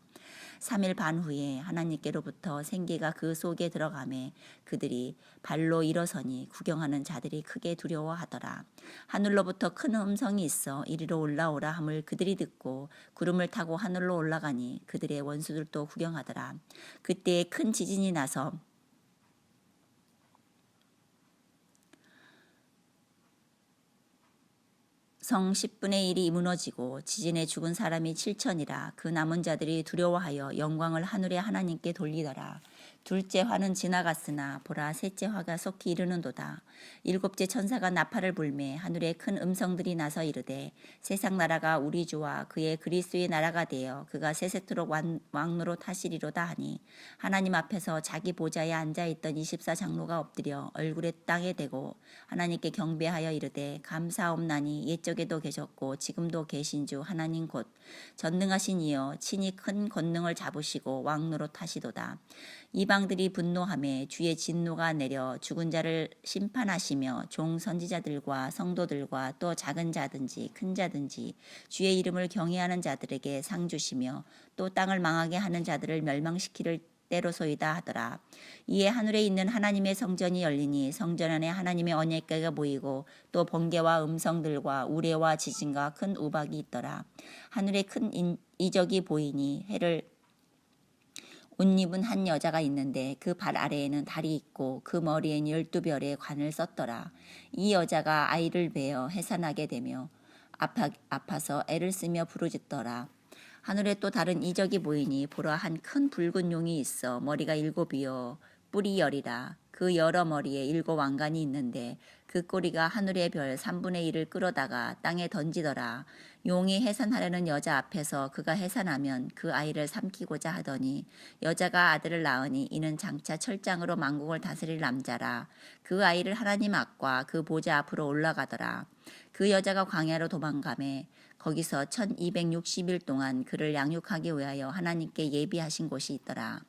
3일 반 후에 하나님께로부터 생기가 그 속에 들어가매 그들이 발로 일어서니 구경하는 자들이 크게 두려워하더라. 하늘로부터 큰 음성이 있어 이리로 올라오라 함을 그들이 듣고 구름을 타고 하늘로 올라가니 그들의 원수들도 구경하더라. 그때에 큰 지진이 나서 성 10분의 1이 무너지고 지진에 죽은 사람이 7천이라. 그 남은 자들이 두려워하여 영광을 하늘의 하나님께 돌리더라. 둘째 화는 지나갔으나 보라 셋째 화가 속히 이르는도다. 일곱째 천사가 나팔을 불매 하늘에 큰 음성들이 나서 이르되 세상 나라가 우리 주와 그의 그리스도의 나라가 되어 그가 세세토록 왕노로 타시리로다 하니 하나님 앞에서 자기 보좌에 앉아있던 24장로가 엎드려 얼굴에 땅에 대고 하나님께 경배하여 이르되 감사옵나니 옛적에도 계셨고 지금도 계신 주 하나님 곧 전능하신 이여 친히 큰 권능을 잡으시고 왕노로 타시도다. 이방들이 분노하며 주의 진노가 내려 죽은 자를 심판하시며 종 선지자들과 성도들과 또 작은 자든지 큰 자든지 주의 이름을 경외하는 자들에게 상 주시며 또 땅을 망하게 하는 자들을 멸망시키를 때로소이다 하더라. 이에 하늘에 있는 하나님의 성전이 열리니 성전 안에 하나님의 언약궤가 보이고 또 번개와 음성들과 우레와 지진과 큰 우박이 있더라. 하늘에 큰 이적이 보이니 해를 옷 입은 한 여자가 있는데 그 발 아래에는 달이 있고 그 머리엔 12별의 관을 썼더라. 이 여자가 아이를 베어 해산하게 되며 아파서 애를 쓰며 부르짖더라. 하늘에 또 다른 이적이 보이니 보라 한 큰 붉은 용이 있어 머리가 7이요 뿔이 10이라. 그 여러 머리에 7 왕관이 있는데 그 꼬리가 하늘의 별 3분의 1을 끌어다가 땅에 던지더라. 용이 해산하려는 여자 앞에서 그가 해산하면 그 아이를 삼키고자 하더니 여자가 아들을 낳으니 이는 장차 철장으로 만국을 다스릴 남자라. 그 아이를 하나님 앞과 그 보좌 앞으로 올라가더라. 그 여자가 광야로 도망가매 거기서 1260일 동안 그를 양육하기 위하여 하나님께 예비하신 곳이 있더라.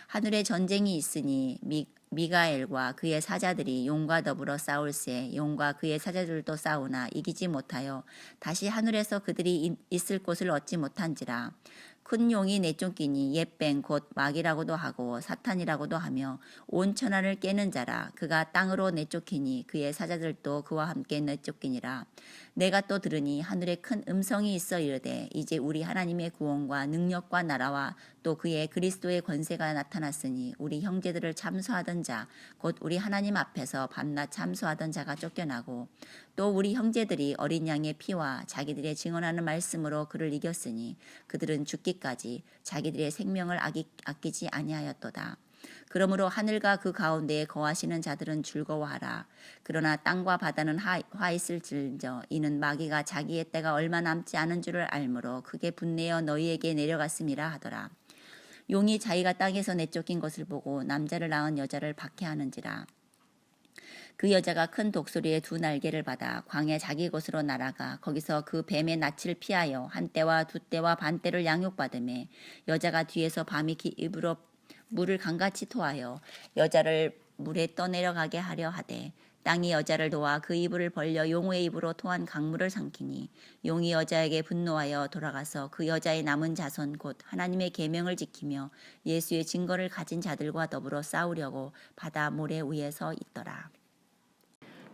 하늘에 전쟁이 있으니 미가엘과 그의 사자들이 용과 더불어 싸울새 용과 그의 사자들도 싸우나 이기지 못하여 다시 하늘에서 그들이 있을 곳을 얻지 못한지라. 큰 용이 내쫓기니 옛뱀 곧 마귀라고도 하고 사탄이라고도 하며 온 천하를 깨는 자라. 그가 땅으로 내쫓기니 그의 사자들도 그와 함께 내쫓기니라. 내가 또 들으니 하늘에 큰 음성이 있어 이르되 이제 우리 하나님의 구원과 능력과 나라와 또 그의 그리스도의 권세가 나타났으니 우리 형제들을 참소하던 자 곧 우리 하나님 앞에서 밤낮 참소하던 자가 쫓겨나고 또 우리 형제들이 어린 양의 피와 자기들의 증언하는 말씀으로 그를 이겼으니 그들은 죽기까지 자기들의 생명을 아끼지 아니하였도다. 그러므로 하늘과 그 가운데에 거하시는 자들은 즐거워하라. 그러나 땅과 바다는 화 있을지언정 이는 마귀가 자기의 때가 얼마 남지 않은 줄을 알므로 크게 분내어 너희에게 내려갔음이라 하더라. 용이 자기가 땅에서 내쫓긴 것을 보고 남자를 낳은 여자를 박해하는지라. 그 여자가 큰 독소리에 2 날개를 받아 광야 자기 곳으로 날아가 거기서 그 뱀의 낯을 피하여 1때와 2때와 반때를 양육받으매 여자가 뒤에서 밤이 입으로 물을 강같이 토하여 여자를 물에 떠내려가게 하려 하되 땅이 여자를 도와 그 이불을 벌려 용의 입으로 토한 강물을 삼키니 용이 여자에게 분노하여 돌아가서 그 여자의 남은 자손 곧 하나님의 계명을 지키며 예수의 증거를 가진 자들과 더불어 싸우려고 바다 모래 위에 서 있더라.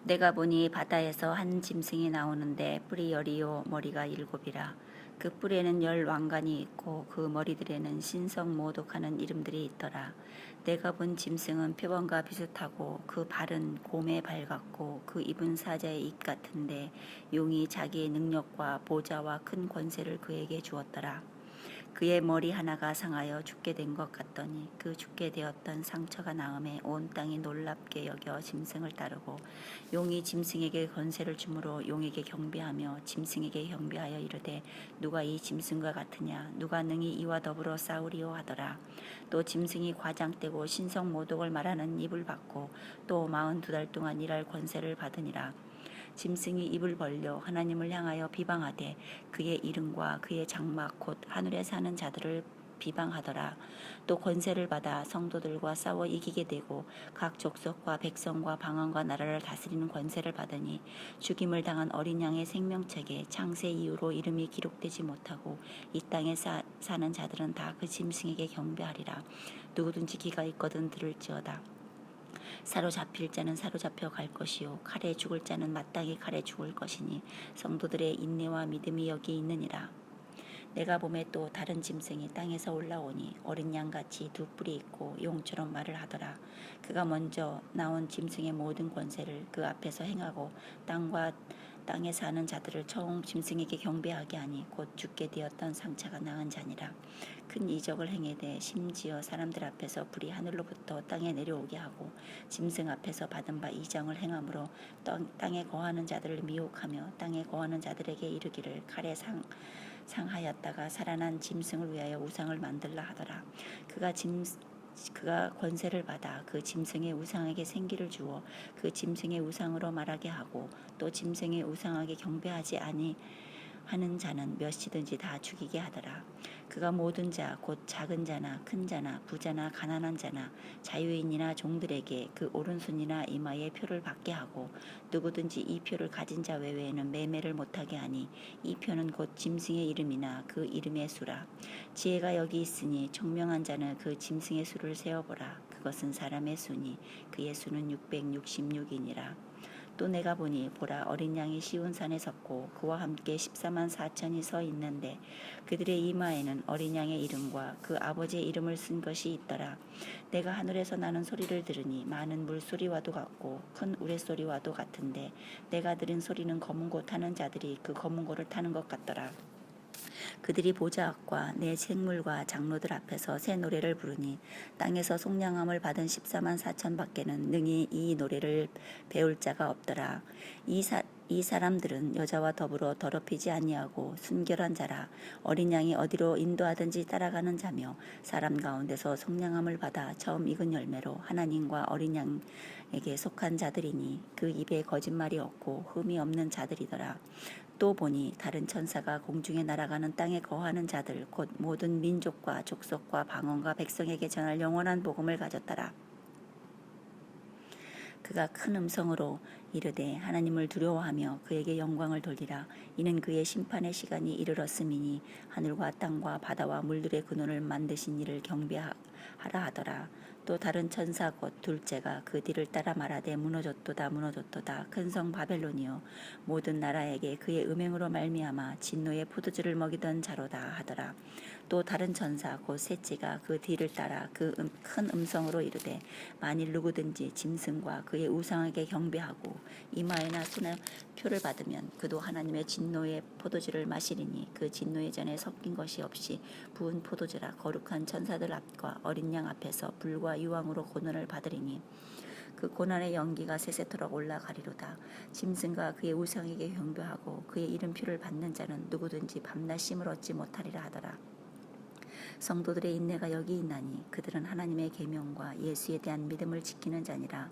내가 보니 바다에서 한 짐승이 나오는데 뿔이 10이요 머리가 7이라. 그 뿔에는 10 왕관이 있고 그 머리들에는 신성 모독하는 이름들이 있더라. 내가 본 짐승은 표범과 비슷하고 그 발은 곰의 발 같고 그 입은 사자의 입 같은데 용이 자기의 능력과 보좌와 큰 권세를 그에게 주었더라. 그의 머리 하나가 상하여 죽게 된 것 같더니 그 죽게 되었던 상처가 나음에 온 땅이 놀랍게 여겨 짐승을 따르고 용이 짐승에게 권세를 주므로 용에게 경배하며 짐승에게 경배하여 이르되 누가 이 짐승과 같으냐 누가 능히 이와 더불어 싸우리요 하더라. 또 짐승이 과장되고 신성 모독을 말하는 입을 받고 또 42달 동안 일할 권세를 받으니라. 짐승이 입을 벌려 하나님을 향하여 비방하되 그의 이름과 그의 장막 곧 하늘에 사는 자들을 비방하더라. 또 권세를 받아 성도들과 싸워 이기게 되고 각 족속과 백성과 방언과 나라를 다스리는 권세를 받으니 죽임을 당한 어린 양의 생명책에 창세 이후로 이름이 기록되지 못하고 이 땅에 사는 자들은 다 그 짐승에게 경배하리라. 누구든지 귀가 있거든 들을지어다. 사로잡힐 자는 사로잡혀 갈 것이요 칼에 죽을 자는 마땅히 칼에 죽을 것이니 성도들의 인내와 믿음이 여기 있느니라. 내가 봄에 또 다른 짐승이 땅에서 올라오니 어린 양같이 2 뿔이 있고 용처럼 말을 하더라. 그가 먼저 나온 짐승의 모든 권세를 그 앞에서 행하고 땅과 땅에 사는 자들을 처음 짐승에게 경배하게 하니 곧 죽게 되었던 상처가 나은 자니라. 큰 이적을 행하되 심지어 사람들 앞에서 불이 하늘로부터 땅에 내려오게 하고 짐승 앞에서 받은 바 이정을 행함으로 땅에 거하는 자들을 미혹하며 땅에 거하는 자들에게 이르기를 칼에 상하였다가 살아난 짐승을 위하여 우상을 만들라 하더라. 그가 권세를 받아 그 짐승의 우상에게 생기를 주어 그 짐승의 우상으로 말하게 하고 또 짐승의 우상에게 경배하지 아니하는 자는 몇이든지 다 죽이게 하더라. 그가 모든 자 곧 작은 자나 큰 자나 부자나 가난한 자나 자유인이나 종들에게 그 오른손이나 이마에 표를 받게 하고 누구든지 이 표를 가진 자 외에는 매매를 못하게 하니 이 표는 곧 짐승의 이름이나 그 이름의 수라. 지혜가 여기 있으니 총명한 자는 그 짐승의 수를 세어보라. 그것은 사람의 수니 그의 수는 666이니라. 또 내가 보니 보라 어린 양이 시온산에 섰고 그와 함께 14만 4천이 서 있는데 그들의 이마에는 어린 양의 이름과 그 아버지의 이름을 쓴 것이 있더라. 내가 하늘에서 나는 소리를 들으니 많은 물소리와도 같고 큰 우레소리와도 같은데 내가 들은 소리는 검은 고 타는 자들이 그 검은 고를 타는 것 같더라. 그들이 보좌 앞과 내 생물과 장로들 앞에서 새 노래를 부르니 땅에서 속량함을 받은 14만 4천 밖에는 능히 이 노래를 배울 자가 없더라. 이 사람들은 여자와 더불어 더럽히지 아니하고 순결한 자라. 어린 양이 어디로 인도하든지 따라가는 자며 사람 가운데서 속량함을 받아 처음 익은 열매로 하나님과 어린 양에게 속한 자들이니 그 입에 거짓말이 없고 흠이 없는 자들이더라. 또 보니 다른 천사가 공중에 날아가는 땅에 거하는 자들 곧 모든 민족과 족속과 방언과 백성에게 전할 영원한 복음을 가졌더라. 그가 큰 음성으로 이르되 하나님을 두려워하며 그에게 영광을 돌리라. 이는 그의 심판의 시간이 이르렀음이니 하늘과 땅과 바다와 물들의 근원을 만드신 이를 경배하라 하더라. 또 다른 천사 곧 둘째가 그 뒤를 따라 말하되 무너졌도다 무너졌도다 큰 성 바벨론이요 모든 나라에게 그의 음행으로 말미암아 진노의 포도주를 먹이던 자로다 하더라. 또 다른 천사 곧 셋째가 그 뒤를 따라 그 큰 음성으로 이르되 만일 누구든지 짐승과 그의 우상에게 경배하고 이마에나 손에 표를 받으면 그도 하나님의 진노의 포도주를 마시리니 그 진노의 잔에 섞인 것이 없이 부은 포도주라. 거룩한 천사들 앞과 어린 양 앞에서 불과 유황으로 고난을 받으리니 그 고난의 연기가 세세토록 올라가리로다. 짐승과 그의 우상에게 경배하고 그의 이름표를 받는 자는 누구든지 밤낮 쉼을 얻지 못하리라 하더라. 성도들의 인내가 여기 있나니 그들은 하나님의 계명과 예수에 대한 믿음을 지키는 자니라.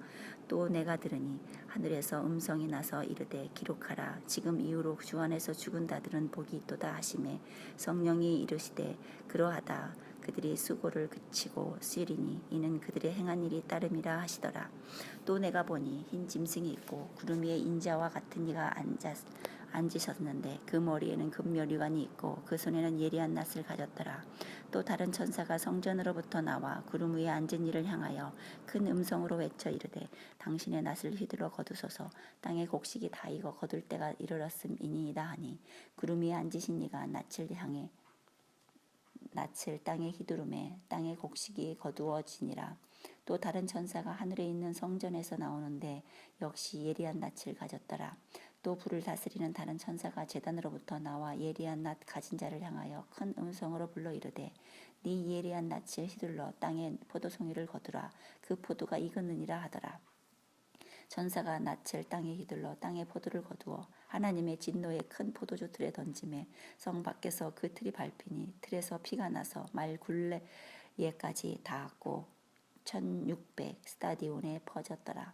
또 내가 들으니 하늘에서 음성이 나서 이르되 기록하라. 지금 이후로 주 안에서 죽은 자들은 복이 있도다 하시매 성령이 이르시되 그러하다. 그들이 수고를 그치고 쓰리니 이는 그들의 행한 일이 따름이라 하시더라. 또 내가 보니 흰 짐승이 있고 구름 위에 인자와 같은 이가 앉으셨는데 그 머리에는 금면류관이 있고 그 손에는 예리한 낫을 가졌더라. 또 다른 천사가 성전으로부터 나와 구름 위에 앉은 이를 향하여 큰 음성으로 외쳐 이르되 당신의 낫을 휘둘러 거두소서. 땅의 곡식이 다 익어 거둘 때가 이르렀음이니이다 하니 구름 위에 앉으신 이가 낯을 땅에 휘두르매 땅의 곡식이 거두어지니라. 또 다른 천사가 하늘에 있는 성전에서 나오는데 역시 예리한 낯을 가졌더라. 또 불을 다스리는 다른 천사가 제단으로부터 나와 예리한 낫 가진 자를 향하여 큰 음성으로 불러 이르되 네 예리한 낫을 휘둘러 땅에 포도송이를 거두라. 그 포도가 익었느니라 하더라. 천사가 낫을 땅에 휘둘러 땅에 포도를 거두어 하나님의 진노의 큰 포도주 틀에 던짐에 성 밖에서 그 틀이 밟히니 틀에서 피가 나서 말 굴레에까지 닿았고 1600 스타디온에 퍼졌더라.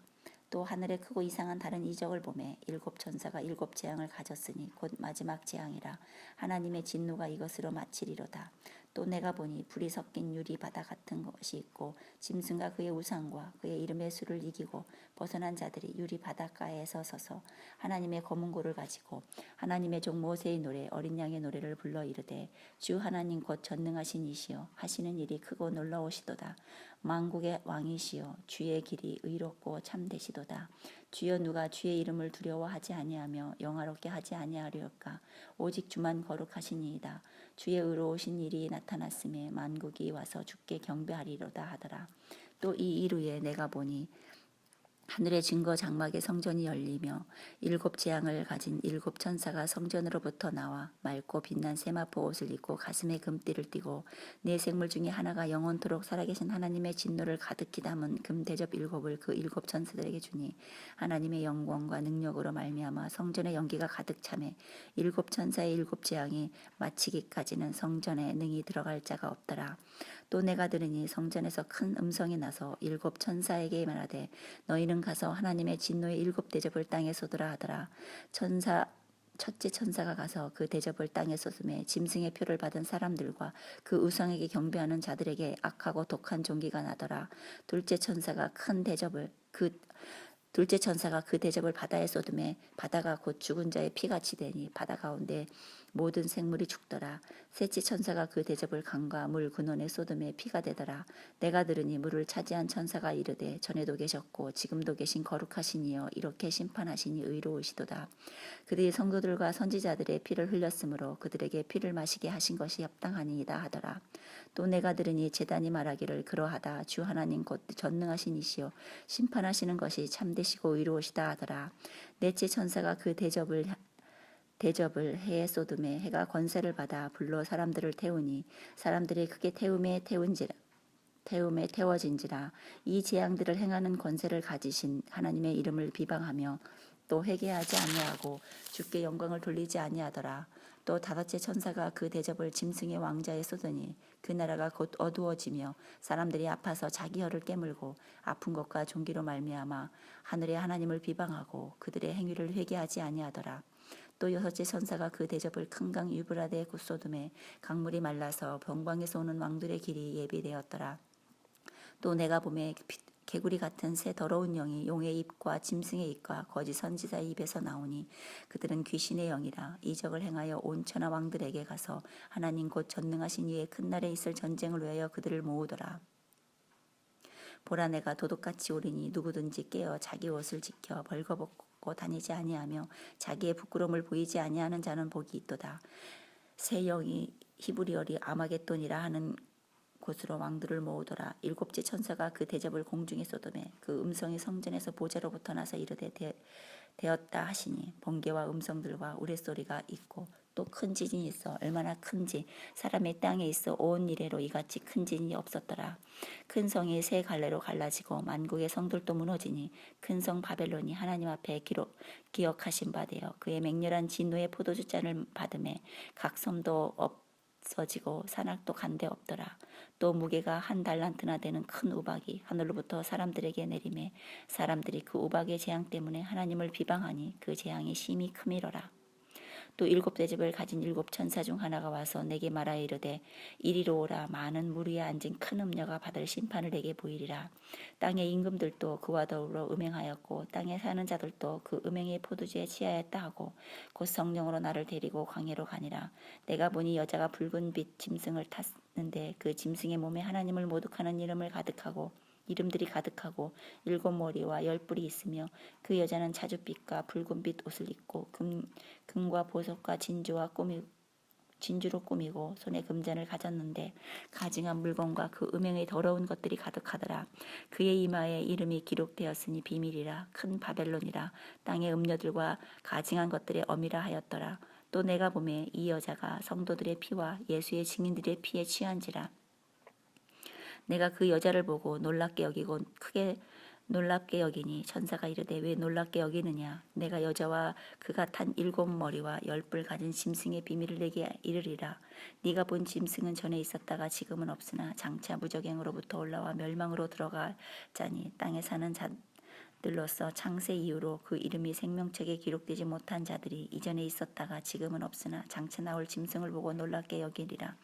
또 하늘에 크고 이상한 다른 이적을 보매 일곱 천사가 일곱 재앙을 가졌으니 곧 마지막 재앙이라. 하나님의 진노가 이것으로 마치리로다. 또 내가 보니 불이 섞인 유리 바다 같은 것이 있고 짐승과 그의 우상과 그의 이름의 수를 이기고 벗어난 자들이 유리 바닷가에서 서서 하나님의 검은 고를 가지고 하나님의 종 모세의 노래 어린 양의 노래를 불러 이르되 주 하나님 곧 전능하신 이시여 하시는 일이 크고 놀라우시도다. 만국의 왕이시여 주의 길이 의롭고 참되시도다. 주여 누가 주의 이름을 두려워하지 아니하며 영화롭게 하지 아니하리까. 오직 주만 거룩하시니이다. 주의 의로우신 일이 나타났음에 만국이 와서 주께 경배하리로다 하더라. 또 이 이루에 내가 보니 하늘의 증거 장막의 성전이 열리며 일곱 재앙을 가진 일곱 천사가 성전으로부터 나와 맑고 빛난 세마포 옷을 입고 가슴에 금띠를 띠고 네 생물 중에 하나가 영원토록 살아계신 하나님의 진노를 가득히 담은 금 대접 일곱을 그 일곱 천사들에게 주니 하나님의 영광과 능력으로 말미암아 성전의 연기가 가득 차매 일곱 천사의 일곱 재앙이 마치기까지는 성전에 능히 들어갈 자가 없더라. 또 내가 들으니 성전에서 큰 음성이 나서 일곱 천사에게 말하되 너희는 가서 하나님의 진노의 일곱 대접을 땅에 쏟으라 하더라. 첫째 천사가 가서 그 대접을 땅에 쏟음에 짐승의 표를 받은 사람들과 그 우상에게 경배하는 자들에게 악하고 독한 종기가 나더라. 둘째 천사가 그 대접을 바다에 쏟음에 바다가 곧 죽은 자의 피같이 되니 바다 가운데 모든 생물이 죽더라. 셋째 천사가 그 대접을 강과 물 근원에 쏟음에 피가 되더라. 내가 들으니 물을 차지한 천사가 이르되 전에도 계셨고 지금도 계신 거룩하신 이여 이렇게 심판하시니 의로우시도다. 그들이 성도들과 선지자들의 피를 흘렸으므로 그들에게 피를 마시게 하신 것이 합당하니이다 하더라. 또 내가 들으니 제단이 말하기를 그러하다 주 하나님 곧 전능하신 이시여 심판하시는 것이 참되시고 의로우시다 하더라. 넷째 천사가 그 대접을 해에 쏟음에 해가 권세를 받아 불로 사람들을 태우니 사람들이 크게 태움에 태워진지라. 이 재앙들을 행하는 권세를 가지신 하나님의 이름을 비방하며 또 회개하지 아니하고 주께 영광을 돌리지 아니하더라. 또 다섯째 천사가 그 대접을 짐승의 왕자에 쏟으니 그 나라가 곧 어두워지며 사람들이 아파서 자기 혀를 깨물고 아픈 것과 종기로 말미암아 하늘의 하나님을 비방하고 그들의 행위를 회개하지 아니하더라. 또 여섯째 천사가 그 대접을 큰 강 유브라데에 쏟음에 강물이 말라서 병방에서 오는 왕들의 길이 예비되었더라. 또 내가 보매 개구리 같은 새 더러운 영이 용의 입과 짐승의 입과 거짓 선지자의 입에서 나오니 그들은 귀신의 영이라. 이적을 행하여 온 천하 왕들에게 가서 하나님 곧 전능하신 이의 큰 날에 있을 전쟁을 위하여 그들을 모으더라. 보라 내가 도둑같이 오리니 누구든지 깨어 자기 옷을 지켜 벌거벗고 다니지 아니하며 자기의 부끄러움을 보이지 아니하는 자는 복이 있도다. 새 영이 히브리어리 아마겟돈이라 하는 곳으로 왕들을 모으더라. 일곱째 천사가 그 대접을 공중에 쏟음에 그 음성이 성전에서 보좌로부터 나서 이르되 되었다 하시니 번개와 음성들과 우레소리가 있고 또 큰 지진이 있어 얼마나 큰지 사람의 땅에 있어 온 이래로 이같이 큰 지진이 없었더라. 큰 성이 세 갈래로 갈라지고 만국의 성들도 무너지니 큰 성 바벨론이 하나님 앞에 기억하신 바 되어 그의 맹렬한 진노의 포도주 잔을 받음에 각 섬도 없어지고 산악도 간데 없더라. 또 무게가 한 달란트나 되는 큰 우박이 하늘로부터 사람들에게 내림에 사람들이 그 우박의 재앙 때문에 하나님을 비방하니 그 재앙이 심히 크미러라. 또 일곱 대접을 가진 일곱 천사 중 하나가 와서 내게 말하여 이르되 이리로 오라. 많은 물 위에 앉은 큰 음녀가 받을 심판을 내게 보이리라. 땅의 임금들도 그와 더불어 음행하였고 땅에 사는 자들도 그 음행의 포도주에 취하였다 하고 곧 성령으로 나를 데리고 광야로 가니라. 내가 보니 여자가 붉은 빛 짐승을 탔는데 그 짐승의 몸에 하나님을 모독하는 이름들이 가득하고 일곱 머리와 열 뿔이 있으며 그 여자는 자줏빛과 붉은빛 옷을 입고 금과 보석과 진주로 꾸미고 손에 금잔을 가졌는데 가증한 물건과 그 음행의 더러운 것들이 가득하더라. 그의 이마에 이름이 기록되었으니 비밀이라 큰 바벨론이라 땅의 음녀들과 가증한 것들의 어미라 하였더라. 또 내가 보매 이 여자가 성도들의 피와 예수의 증인들의 피에 취한지라. 내가 그 여자를 보고 놀랍게 여기고 크게 놀랍게 여기니 천사가 이르되 왜 놀랍게 여기느냐. 내가 여자와 그가 탄 일곱 머리와 열 뿔 가진 짐승의 비밀을 내게 이르리라. 네가 본 짐승은 전에 있었다가 지금은 없으나 장차 무적행으로부터 올라와 멸망으로 들어갈 자니 땅에 사는 자들로서 창세 이후로 그 이름이 생명책에 기록되지 못한 자들이 이전에 있었다가 지금은 없으나 장차 나올 짐승을 보고 놀랍게 여기리라.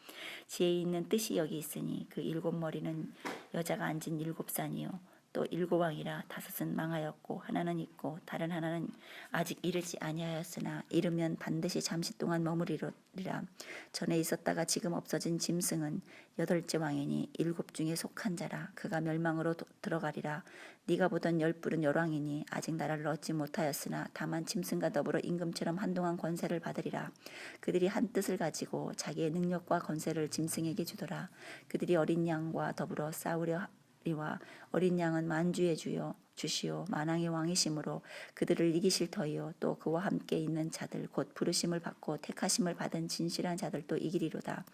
지혜 있는 뜻이 여기 있으니 그 일곱 머리는 여자가 앉은 일곱 산이요 또 일곱 왕이라. 다섯은 망하였고 하나는 있고 다른 하나는 아직 이르지 아니하였으나 이르면 반드시 잠시 동안 머무리리라. 전에 있었다가 지금 없어진 짐승은 여덟째 왕이니 일곱 중에 속한 자라. 그가 멸망으로 들어가리라. 네가 보던 열 뿔은 열왕이니 아직 나라를 얻지 못하였으나 다만 짐승과 더불어 임금처럼 한동안 권세를 받으리라. 그들이 한 뜻을 가지고 자기의 능력과 권세를 짐승에게 주더라. 그들이 어린 양과 더불어 싸우려 와 어린 양은 만주의 주요 주시오. 만왕의 왕이심으로 그들을 이기실 터이요 또 그와 함께 있는 자들 곧 부르심을 받고 택하심을 받은 진실한 자들도 이기리로다.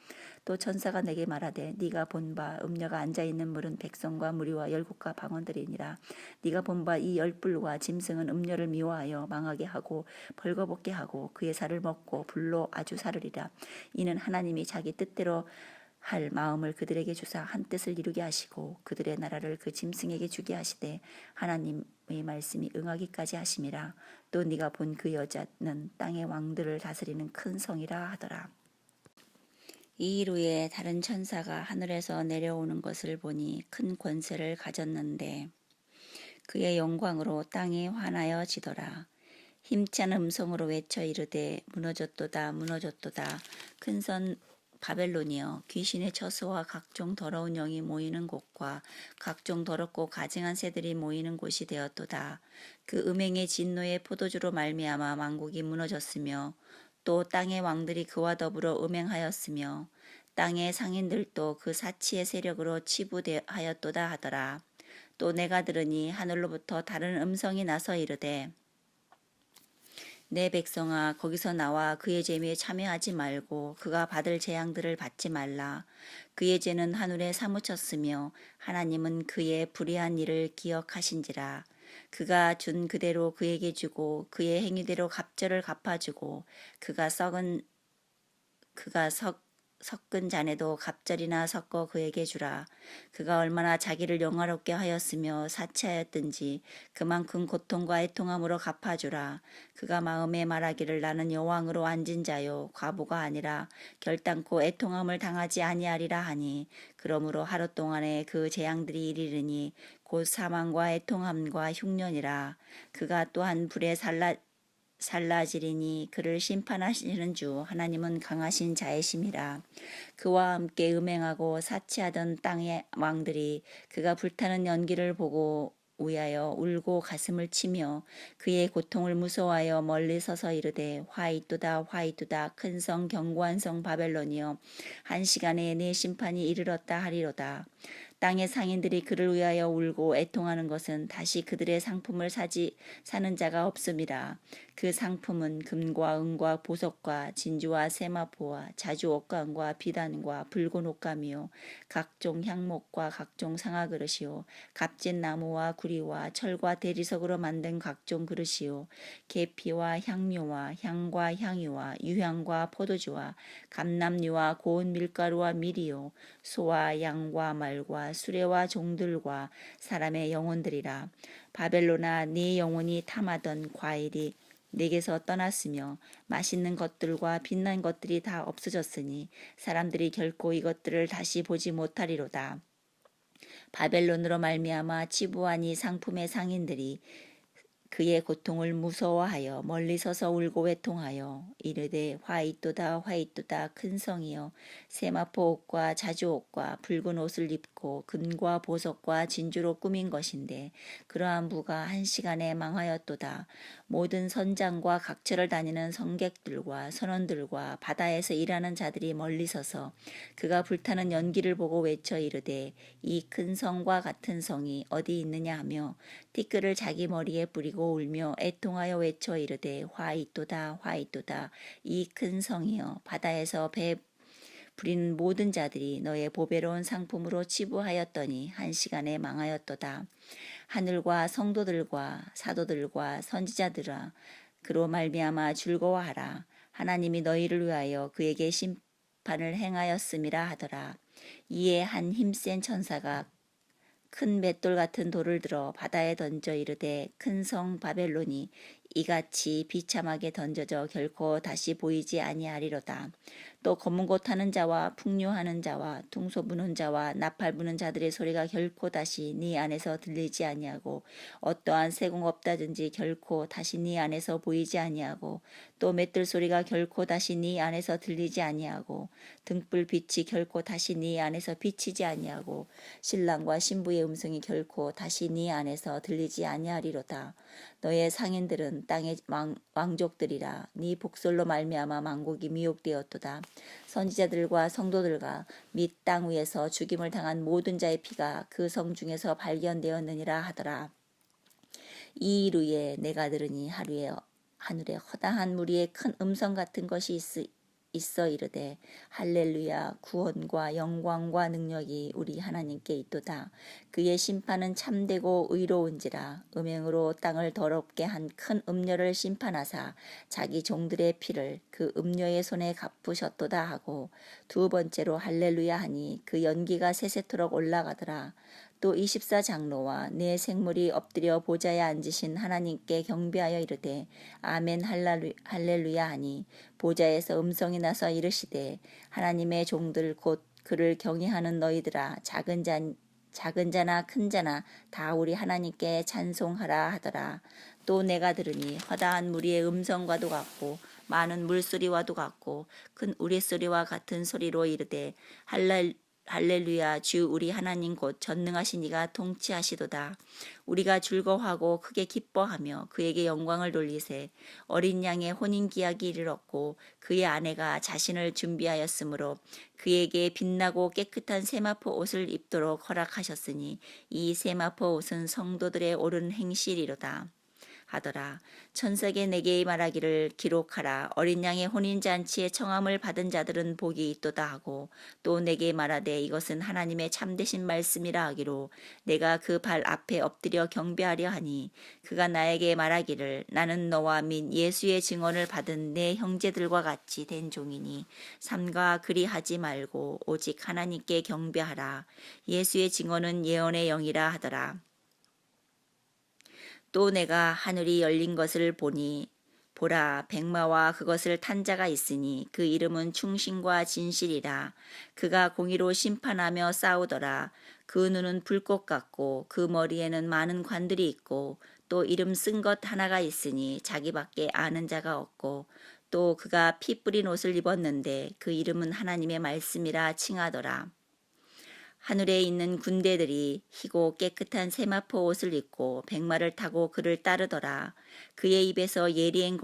또 천사가 내게 말하되 네가 본 바 음녀가 앉아있는 물은 백성과 무리와 열국과 방언들이니라. 네가 본 바 이 열불과 짐승은 음녀를 미워하여 망하게 하고 벌거벗게 하고 그의 살을 먹고 불로 아주 사르리라. 이는 하나님이 자기 뜻대로 할 마음을 그들에게 주사 한 뜻을 이루게 하시고 그들의 나라를 그 짐승에게 주게 하시되 하나님의 말씀이 응하기까지 하심이라. 또 네가 본 그 여자는 땅의 왕들을 다스리는 큰 성이라 하더라. 이 일 후에 다른 천사가 하늘에서 내려오는 것을 보니 큰 권세를 가졌는데 그의 영광으로 땅이 환하여 지더라. 힘찬 음성으로 외쳐 이르되 무너졌도다 무너졌도다 큰 선 바벨론이여 귀신의 처소와 각종 더러운 영이 모이는 곳과 각종 더럽고 가증한 새들이 모이는 곳이 되었도다. 그 음행의 진노의 포도주로 말미암아 만국이 무너졌으며 또 땅의 왕들이 그와 더불어 음행하였으며 땅의 상인들도 그 사치의 세력으로 치부하였도다 하더라. 또 내가 들으니 하늘로부터 다른 음성이 나서 이르되 내 백성아 거기서 나와 그의 재미에 참여하지 말고 그가 받을 재앙들을 받지 말라. 그의 죄는 하늘에 사무쳤으며 하나님은 그의 불의한 일을 기억하신지라. 그가 준 그대로 그에게 주고 그의 행위대로 갑절을 갚아주고 그가 섞은 잔에도 갑절이나 섞어 그에게 주라. 그가 얼마나 자기를 영화롭게 하였으며 사치하였든지 그만큼 고통과 애통함으로 갚아주라. 그가 마음에 말하기를 나는 여왕으로 앉은 자요 과부가 아니라 결단코 애통함을 당하지 아니하리라 하니 그러므로 하루 동안에 그 재앙들이 이르리니 곧 사망과 애통함과 흉년이라. 그가 또한 불에 살라지리니 그를 심판하시는 주 하나님은 강하신 자이심이라. 그와 함께 음행하고 사치하던 땅의 왕들이 그가 불타는 연기를 보고 위하여 울고 가슴을 치며 그의 고통을 무서워하여 멀리 서서 이르되 화이또다 화이또다 큰 성 견고한 성 바벨론이여 한 시간에 네 심판이 이르렀다 하리로다. 땅의 상인들이 그를 위하여 울고 애통하는 것은 다시 그들의 상품을 사는 자가 없음이라. 그 상품은 금과 은과 보석과 진주와 세마포와 자주 옷감과 비단과 붉은 옷감이요 각종 향목과 각종 상아그릇이요 값진 나무와 구리와 철과 대리석으로 만든 각종 그릇이요 계피와 향료와 향과 향유와 유향과 포도주와 감람류와 고운 밀가루와 밀이요 소와 양과 말과 수레와 종들과 사람의 영혼들이라. 바벨론아 네 영혼이 탐하던 과일이 내게서 떠났으며 맛있는 것들과 빛난 것들이 다 없어졌으니 사람들이 결코 이것들을 다시 보지 못하리로다. 바벨론으로 말미암아 치부한 이 상품의 상인들이 그의 고통을 무서워하여 멀리 서서 울고 애통하여 이르되 화이또다 화이또다 큰 성이여 세마포 옷과 자주 옷과 붉은 옷을 입고 금과 보석과 진주로 꾸민 것인데 그러한 부가 한 시간에 망하였도다. 모든 선장과 각처를 다니는 성객들과 선원들과 바다에서 일하는 자들이 멀리 서서 그가 불타는 연기를 보고 외쳐 이르되 이 큰 성과 같은 성이 어디 있느냐 하며 티끌을 자기 머리에 뿌리고 울며 애통하여 외쳐 이르되 화이또다 화이또다 이 큰 성이여 바다에서 배 부리는 모든 자들이 너의 보배로운 상품으로 치부하였더니 한 시간에 망하였도다. 하늘과 성도들과 사도들과 선지자들아 그로 말미암아 즐거워하라. 하나님이 너희를 위하여 그에게 심판을 행하였음이라 하더라. 이에 한 힘센 천사가 큰 맷돌 같은 돌을 들어 바다에 던져 이르되 큰 성 바벨론이 이같이 비참하게 던져져 결코 다시 보이지 아니하리로다. 또 검은 곳 타는 자와 풍류하는 자와 퉁소 부는 자와 나팔 부는 자들의 소리가 결코 다시 네 안에서 들리지 아니하고 어떠한 세공 없다든지 결코 다시 네 안에서 보이지 아니하고 또 맷돌 소리가 결코 다시 네 안에서 들리지 아니하고 등불 빛이 결코 다시 네 안에서 비치지 아니하고 신랑과 신부의 음성이 결코 다시 네 안에서 들리지 아니하리로다. 너의 상인들은 땅의 왕족들이라. 네 복설로 말미암아 만국이 미혹되었도다. 선지자들과 성도들과 및 땅 위에서 죽임을 당한 모든 자의 피가 그 성 중에서 발견되었느니라 하더라. 이 이루에 내가 들으니 하늘에 허다한 무리의 큰 음성 같은 것이 있어 이르되 할렐루야 구원과 영광과 능력이 우리 하나님께 있도다. 그의 심판은 참되고 의로운지라. 음행으로 땅을 더럽게 한 큰 음녀를 심판하사 자기 종들의 피를 그 음녀의 손에 갚으셨도다 하고 두 번째로 할렐루야 하니 그 연기가 세세토록 올라가더라. 또 24장로와 네 생물이 엎드려 보좌에 앉으신 하나님께 경배하여 이르되 아멘 할렐루야 하니 보좌에서 음성이 나서 이르시되 하나님의 종들 곧 그를 경외하는 너희들아 작은 자나 큰 자나 다 우리 하나님께 찬송하라 하더라. 또 내가 들으니 허다한 무리의 음성과도 같고 많은 물소리와도 같고 큰 우레소리와 같은 소리로 이르되 할렐루야 주 우리 하나님 곧 전능하신 이가 통치하시도다. 우리가 즐거워하고 크게 기뻐하며 그에게 영광을 돌리세. 어린 양의 혼인기약이 이르렀고 그의 아내가 자신을 준비하였으므로 그에게 빛나고 깨끗한 세마포 옷을 입도록 허락하셨으니 이 세마포 옷은 성도들의 옳은 행실이로다 하더라. 천사에게 내게 말하기를 기록하라. 어린 양의 혼인잔치에 청함을 받은 자들은 복이 있도다 하고 또 내게 말하되 이것은 하나님의 참되신 말씀이라 하기로 내가 그 발 앞에 엎드려 경배하려 하니 그가 나에게 말하기를 나는 너와 및 예수의 증언을 받은 내 형제들과 같이 된 종이니 삼가 그리하지 말고 오직 하나님께 경배하라. 예수의 증언은 예언의 영이라 하더라. 또 내가 하늘이 열린 것을 보니 보라 백마와 그것을 탄 자가 있으니 그 이름은 충신과 진실이라. 그가 공의로 심판하며 싸우더라. 그 눈은 불꽃 같고 그 머리에는 많은 관들이 있고 또 이름 쓴 것 하나가 있으니 자기밖에 아는 자가 없고 또 그가 피 뿌린 옷을 입었는데 그 이름은 하나님의 말씀이라 칭하더라. 하늘에 있는 군대들이 희고 깨끗한 세마포 옷을 입고 백마를 타고 그를 따르더라. 그의 입에서 예리한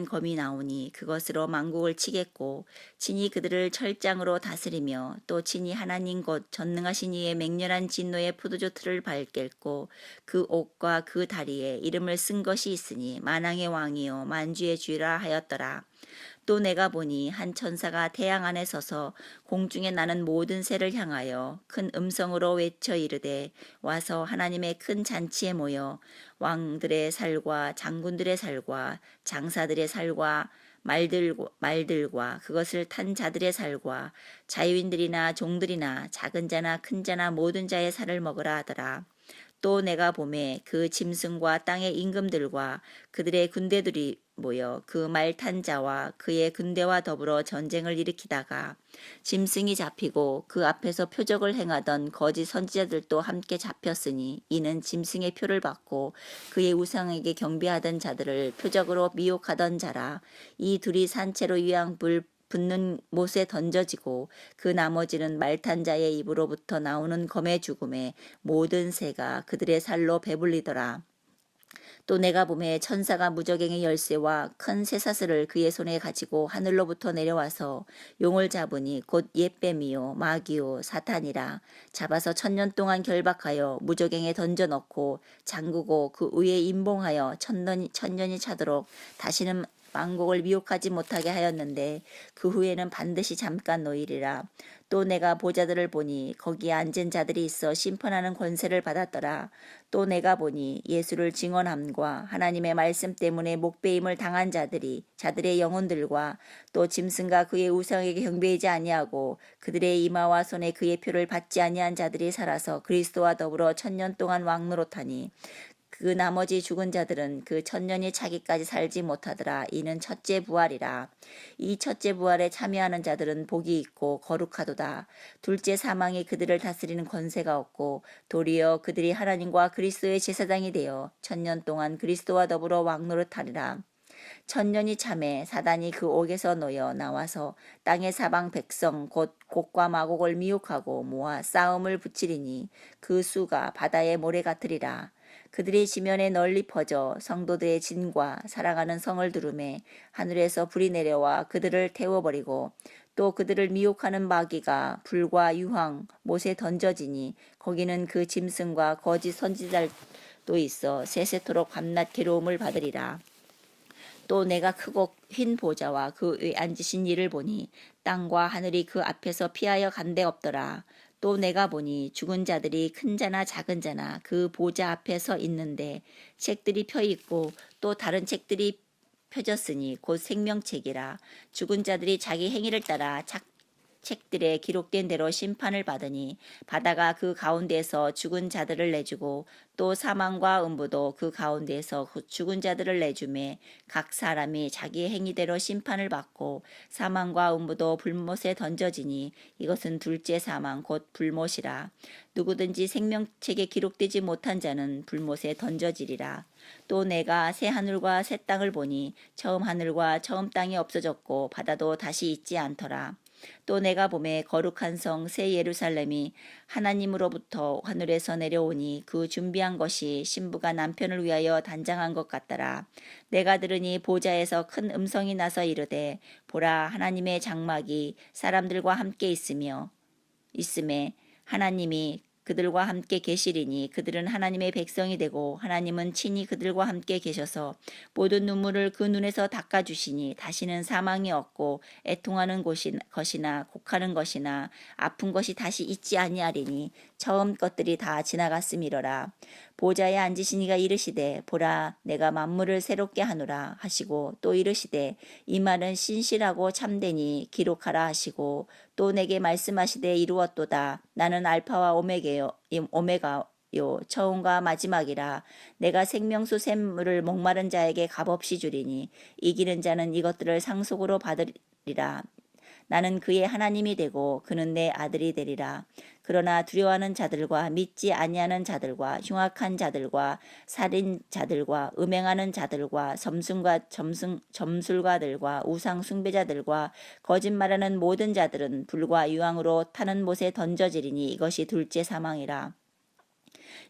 검이 나오니 그것으로 만국을 치겠고 친히 그들을 철장으로 다스리며 또 친히 하나님 곧 전능하신 이의 맹렬한 진노의 포도주 틀을 밝겠고 그 옷과 그 다리에 이름을 쓴 것이 있으니 만왕의 왕이요 만주의 주라 하였더라. 또 내가 보니 한 천사가 태양 안에 서서 공중에 나는 모든 새를 향하여 큰 음성으로 외쳐 이르되 와서 하나님의 큰 잔치에 모여 왕들의 살과 장군들의 살과 장사들의 살과 말들과 그것을 탄 자들의 살과 자유인들이나 종들이나 작은 자나 큰 자나 모든 자의 살을 먹으라 하더라. 또 내가 보매 그 짐승과 땅의 임금들과 그들의 군대들이 모여 그 말 탄 자와 그의 군대와 더불어 전쟁을 일으키다가 짐승이 잡히고 그 앞에서 표적을 행하던 거짓 선지자들도 함께 잡혔으니 이는 짐승의 표를 받고 그의 우상에게 경배하던 자들을 표적으로 미혹하던 자라. 이 둘이 산채로 유황불 붙는 못에 던져지고 그 나머지는 말탄 자의 입으로부터 나오는 검의 죽음에 모든 새가 그들의 살로 배불리더라. 또 내가 보매 천사가 무저갱의 열쇠와 큰 쇠사슬을 그의 손에 가지고 하늘로부터 내려와서 용을 잡으니 곧 옛뱀이요 마귀요 사탄이라. 잡아서 1000년 동안 결박하여 무저갱에 던져 넣고 잠그고 그 위에 임봉하여 천년이 차도록 다시는 만국을 미혹하지 못하게 하였는데 그 후에는 반드시 잠깐 노이리라. 또 내가 보좌들을 보니 거기에 앉은 자들이 있어 심판하는 권세를 받았더라. 또 내가 보니 예수를 증언함과 하나님의 말씀 때문에 목배임을 당한 자들의 영혼들과 또 짐승과 그의 우상에게 경배하지 아니하고 그들의 이마와 손에 그의 표를 받지 아니한 자들이 살아서 그리스도와 더불어 1000년 동안 왕노릇하니 그 나머지 죽은 자들은 그 1000년이 차기까지 살지 못하더라. 이는 첫째 부활이라. 이 첫째 부활에 참여하는 자들은 복이 있고 거룩하도다. 둘째 사망이 그들을 다스리는 권세가 없고 도리어 그들이 하나님과 그리스도의 제사장이 되어 1000년 동안 그리스도와 더불어 왕노릇하리라. 1000년이 참에 사단이 그 옥에서 놓여 나와서 땅의 사방 백성 곧 곡과 마곡을 미혹하고 모아 싸움을 붙이리니 그 수가 바다의 모래 같으리라. 그들이 지면에 널리 퍼져 성도들의 진과 사랑하는 성을 두루매 하늘에서 불이 내려와 그들을 태워버리고 또 그들을 미혹하는 마귀가 불과 유황 못에 던져지니 거기는 그 짐승과 거짓 또 있어 세세토록 밤낮 괴로움을 받으리라. 또 내가 크고 흰 보좌와 그 위에 앉으신 이를 보니 땅과 하늘이 그 앞에서 피하여 간데 없더라. 또 내가 보니 죽은 자들이 큰 자나 작은 자나 그 보좌 앞에 서 있는데 책들이 펴 있고 또 다른 책들이 펴졌으니 곧 생명책이라. 죽은 자들이 자기 행위를 따라 책들에 기록된 대로 심판을 받으니 바다가 그 가운데에서 죽은 자들을 내주고 또 사망과 음부도 그 가운데에서 죽은 자들을 내주매 각 사람이 자기의 행위대로 심판을 받고 사망과 음부도 불못에 던져지니 이것은 둘째 사망 곧 불못이라. 누구든지 생명책에 기록되지 못한 자는 불못에 던져지리라. 또 내가 새 하늘과 새 땅을 보니 처음 하늘과 처음 땅이 없어졌고 바다도 다시 있지 않더라. 또 내가 보매 거룩한 성 새 예루살렘이 하나님으로부터 하늘에서 내려오니 그 준비한 것이 신부가 남편을 위하여 단장한 것 같더라. 내가 들으니 보좌에서 큰 음성이 나서 이르되 보라 하나님의 장막이 사람들과 함께 있음에 하나님이 그들과 함께 계시리니 그들은 하나님의 백성이 되고 하나님은 친히 그들과 함께 계셔서 모든 눈물을 그 눈에서 닦아주시니 다시는 사망이 없고 애통하는 것이나 곡하는 것이나 아픈 것이 다시 있지 아니하리니 처음 것들이 다 지나갔음이러라. 보좌에 앉으신 이가 이르시되 보라 내가 만물을 새롭게 하노라 하시고 또 이르시되 이 말은 신실하고 참되니 기록하라 하시고 또 내게 말씀하시되 이루었도다. 나는 알파와 오메가요 처음과 마지막이라. 내가 생명수 샘물을 목마른 자에게 값없이 주리니 이기는 자는 이것들을 상속으로 받으리라. 나는 그의 하나님이 되고 그는 내 아들이 되리라. 그러나 두려워하는 자들과 믿지 아니하는 자들과 흉악한 자들과 살인자들과 음행하는 자들과 점술가들과 우상 숭배자들과 거짓말하는 모든 자들은 불과 유황으로 타는 못에 던져지리니 이것이 둘째 사망이라.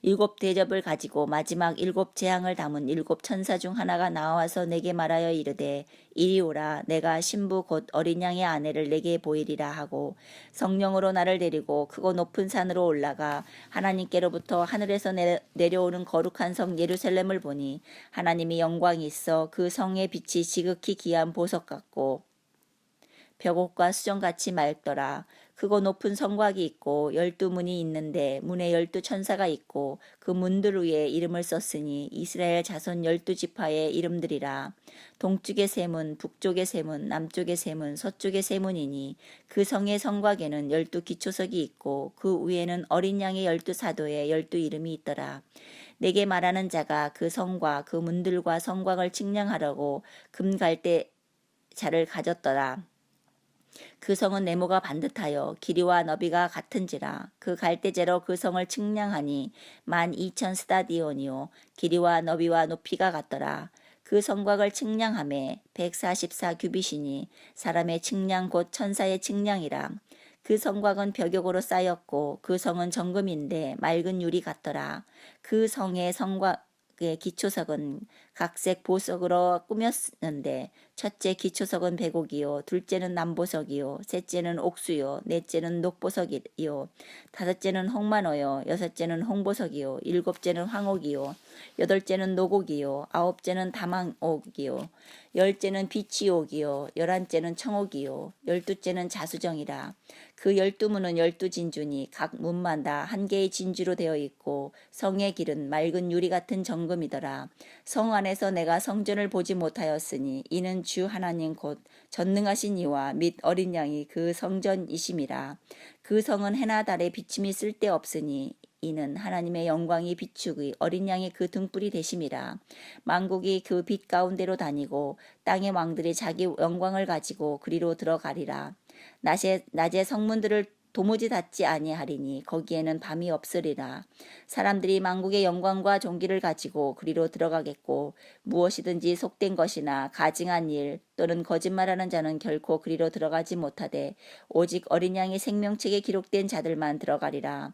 일곱 대접을 가지고 마지막 일곱 재앙을 담은 일곱 천사 중 하나가 나와서 내게 말하여 이르되 이리 오라. 내가 신부 곧 어린 양의 아내를 내게 보이리라 하고 성령으로 나를 데리고 크고 높은 산으로 올라가 하나님께로부터 하늘에서 내려오는 거룩한 성 예루살렘을 보니 하나님이 영광이 있어 그 성의 빛이 지극히 귀한 보석 같고 벽옥과 수정같이 맑더라. 크고 높은 성곽이 있고 12문이 있는데 문에 12천사가 있고 그 문들 위에 이름을 썼으니 이스라엘 자손 12지파의 이름들이라. 동쪽의 세 문, 북쪽의 세 문, 남쪽의 세 문, 서쪽의 세 문이니 그 성의 성곽에는 12기초석이 있고 그 위에는 어린 양의 12사도의 12이름이 있더라. 내게 말하는 자가 그 성과 그 문들과 성곽을 측량하려고 금갈대자를 가졌더라. 그 성은 네모가 반듯하여 길이와 너비가 같은지라. 그 갈대제로 그 성을 측량하니 12,000스타디온이요 길이와 너비와 높이가 같더라. 그 성곽을 측량하매 144규빗이니 사람의 측량 곧 천사의 측량이라. 그 성곽은 벽역으로 쌓였고 그 성은 정금인데 맑은 유리 같더라. 그 성의 성곽의 기초석은 각색 보석으로 꾸몄는데 첫째 기초석은 백옥이요 둘째는 남보석이요 셋째는 옥수요 넷째는 녹보석이요 다섯째는 홍만호요 여섯째는 홍보석이요 일곱째는 황옥이요 여덟째는 노곡이요 아홉째는 다망옥이요 열째는 비치옥이요 열한째는 청옥이요 열두째는 자수정이라. 그 12문은 12진주니 각 문마다 한 개의 진주로 되어 있고 성의 길은 맑은 유리 같은 정금이더라. 성 안에서 내가 성전을 보지 못하였으니 이는 주 하나님 곧 전능하신 이와 및 어린 양이 그 성전이심이라. 그 성은 해나 달에 비침이 쓸데없으니 이는 하나님의 영광이 비추기 어린 양의 그 등불이 되심이라. 만국이 그 빛 가운데로 다니고 땅의 왕들이 자기 영광을 가지고 그리로 들어가리라. 낮에 성문들을 도무지 닫지 아니하리니 거기에는 밤이 없으리라. 사람들이 만국의 영광과 존귀를 가지고 그리로 들어가겠고 무엇이든지 속된 것이나 가증한 일 또는 거짓말하는 자는 결코 그리로 들어가지 못하되 오직 어린 양의 생명책에 기록된 자들만 들어가리라.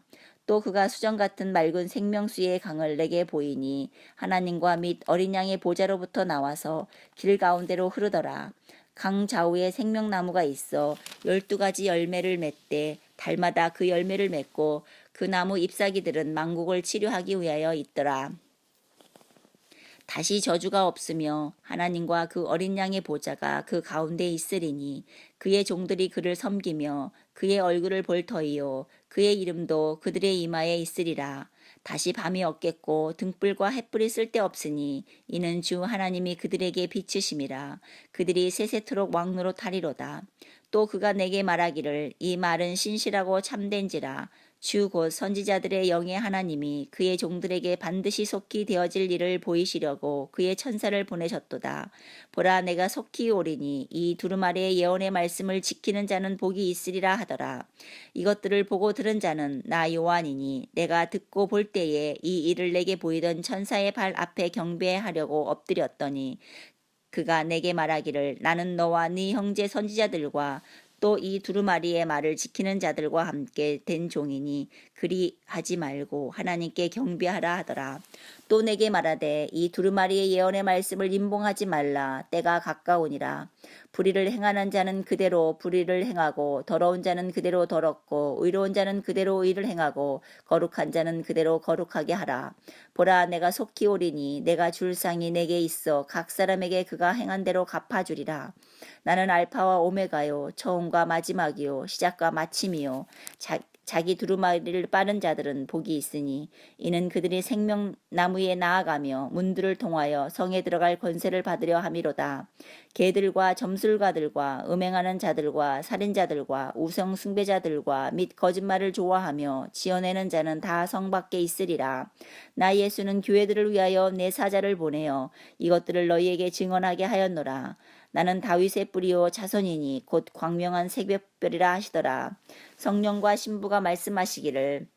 또 그가 수정 같은 맑은 생명수의 강을 내게 보이니 하나님과 및 어린 양의 보좌로부터 나와서 길 가운데로 흐르더라. 강 좌우에 생명나무가 있어 12가지 열매를 맺되 달마다 그 열매를 맺고 그 나무 잎사귀들은 만국을 치료하기 위하여 있더라. 다시 저주가 없으며 하나님과 그 어린 양의 보좌가 그 가운데 있으리니 그의 종들이 그를 섬기며 그의 얼굴을 볼 터이요 그의 이름도 그들의 이마에 있으리라. 다시 밤이 없겠고 등불과 햇불이 쓸데없으니 이는 주 하나님이 그들에게 비추심이라. 그들이 세세토록 왕노릇 하리로다. 또 그가 내게 말하기를 이 말은 신실하고 참된지라. 주 곧 선지자들의 영의 하나님이 그의 종들에게 반드시 속히 되어질 일을 보이시려고 그의 천사를 보내셨도다. 보라 내가 속히 오리니 이 두루마리의 예언의 말씀을 지키는 자는 복이 있으리라 하더라. 이것들을 보고 들은 자는 나 요한이니 내가 듣고 볼 때에 이 일을 내게 보이던 천사의 발 앞에 경배하려고 엎드렸더니 그가 내게 말하기를 나는 너와 네 형제 선지자들과 또 이 두루마리의 말을 지키는 자들과 함께 된 종이니 그리 하지 말고 하나님께 경배하라 하더라. 또 내게 말하되 이 두루마리의 예언의 말씀을 임봉하지 말라. 때가 가까우니라. 불의를 행하는 자는 그대로 불의를 행하고 더러운 자는 그대로 더럽고 의로운 자는 그대로 의를 행하고 거룩한 자는 그대로 거룩하게 하라. 보라 내가 속히 오리니 내가 줄 상이 내게 있어 각 사람에게 그가 행한 대로 갚아주리라. 나는 알파와 오메가요 처음과 마지막이요 시작과 마침이요 자기 두루마리를 빠는 자들은 복이 있으니 이는 그들이 생명나무에 나아가며 문들을 통하여 성에 들어갈 권세를 받으려 함이로다. 개들과 점술가들과 음행하는 자들과 살인자들과 우상 숭배자들과 및 거짓말을 좋아하며 지어내는 자는 다 성 밖에 있으리라. 나 예수는 교회들을 위하여 내 사자를 보내어 이것들을 너희에게 증언하게 하였노라. 나는 다윗의 뿌리요 자손이니 곧 광명한 새벽별이라 하시더라. 성령과 신부가 말씀하시기를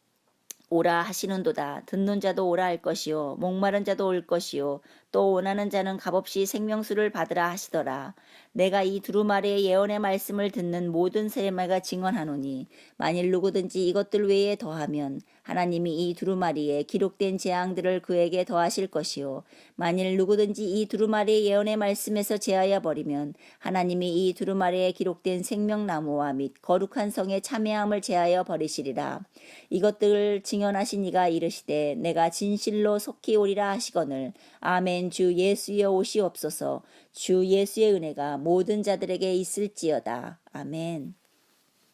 오라 하시는도다. 듣는 자도 오라 할 것이요 목마른 자도 올 것이요 또 원하는 자는 값없이 생명수를 받으라 하시더라. 내가 이 두루마리의 예언의 말씀을 듣는 모든 세마가 증언하노니 만일 누구든지 이것들 외에 더하면 하나님이 이 두루마리에 기록된 재앙들을 그에게 더하실 것이요 만일 누구든지 이 두루마리의 예언의 말씀에서 제하여 버리면 하나님이 이 두루마리에 기록된 생명나무와 및 거룩한 성의 참회함을 제하여 버리시리라. 이것들을 증언하신 이가 이르시되 내가 진실로 속히 오리라 하시거늘 아멘. 주 예수여 오시옵소서. 주 예수의 은혜가 모든 자들에게 있을지어다. 아멘.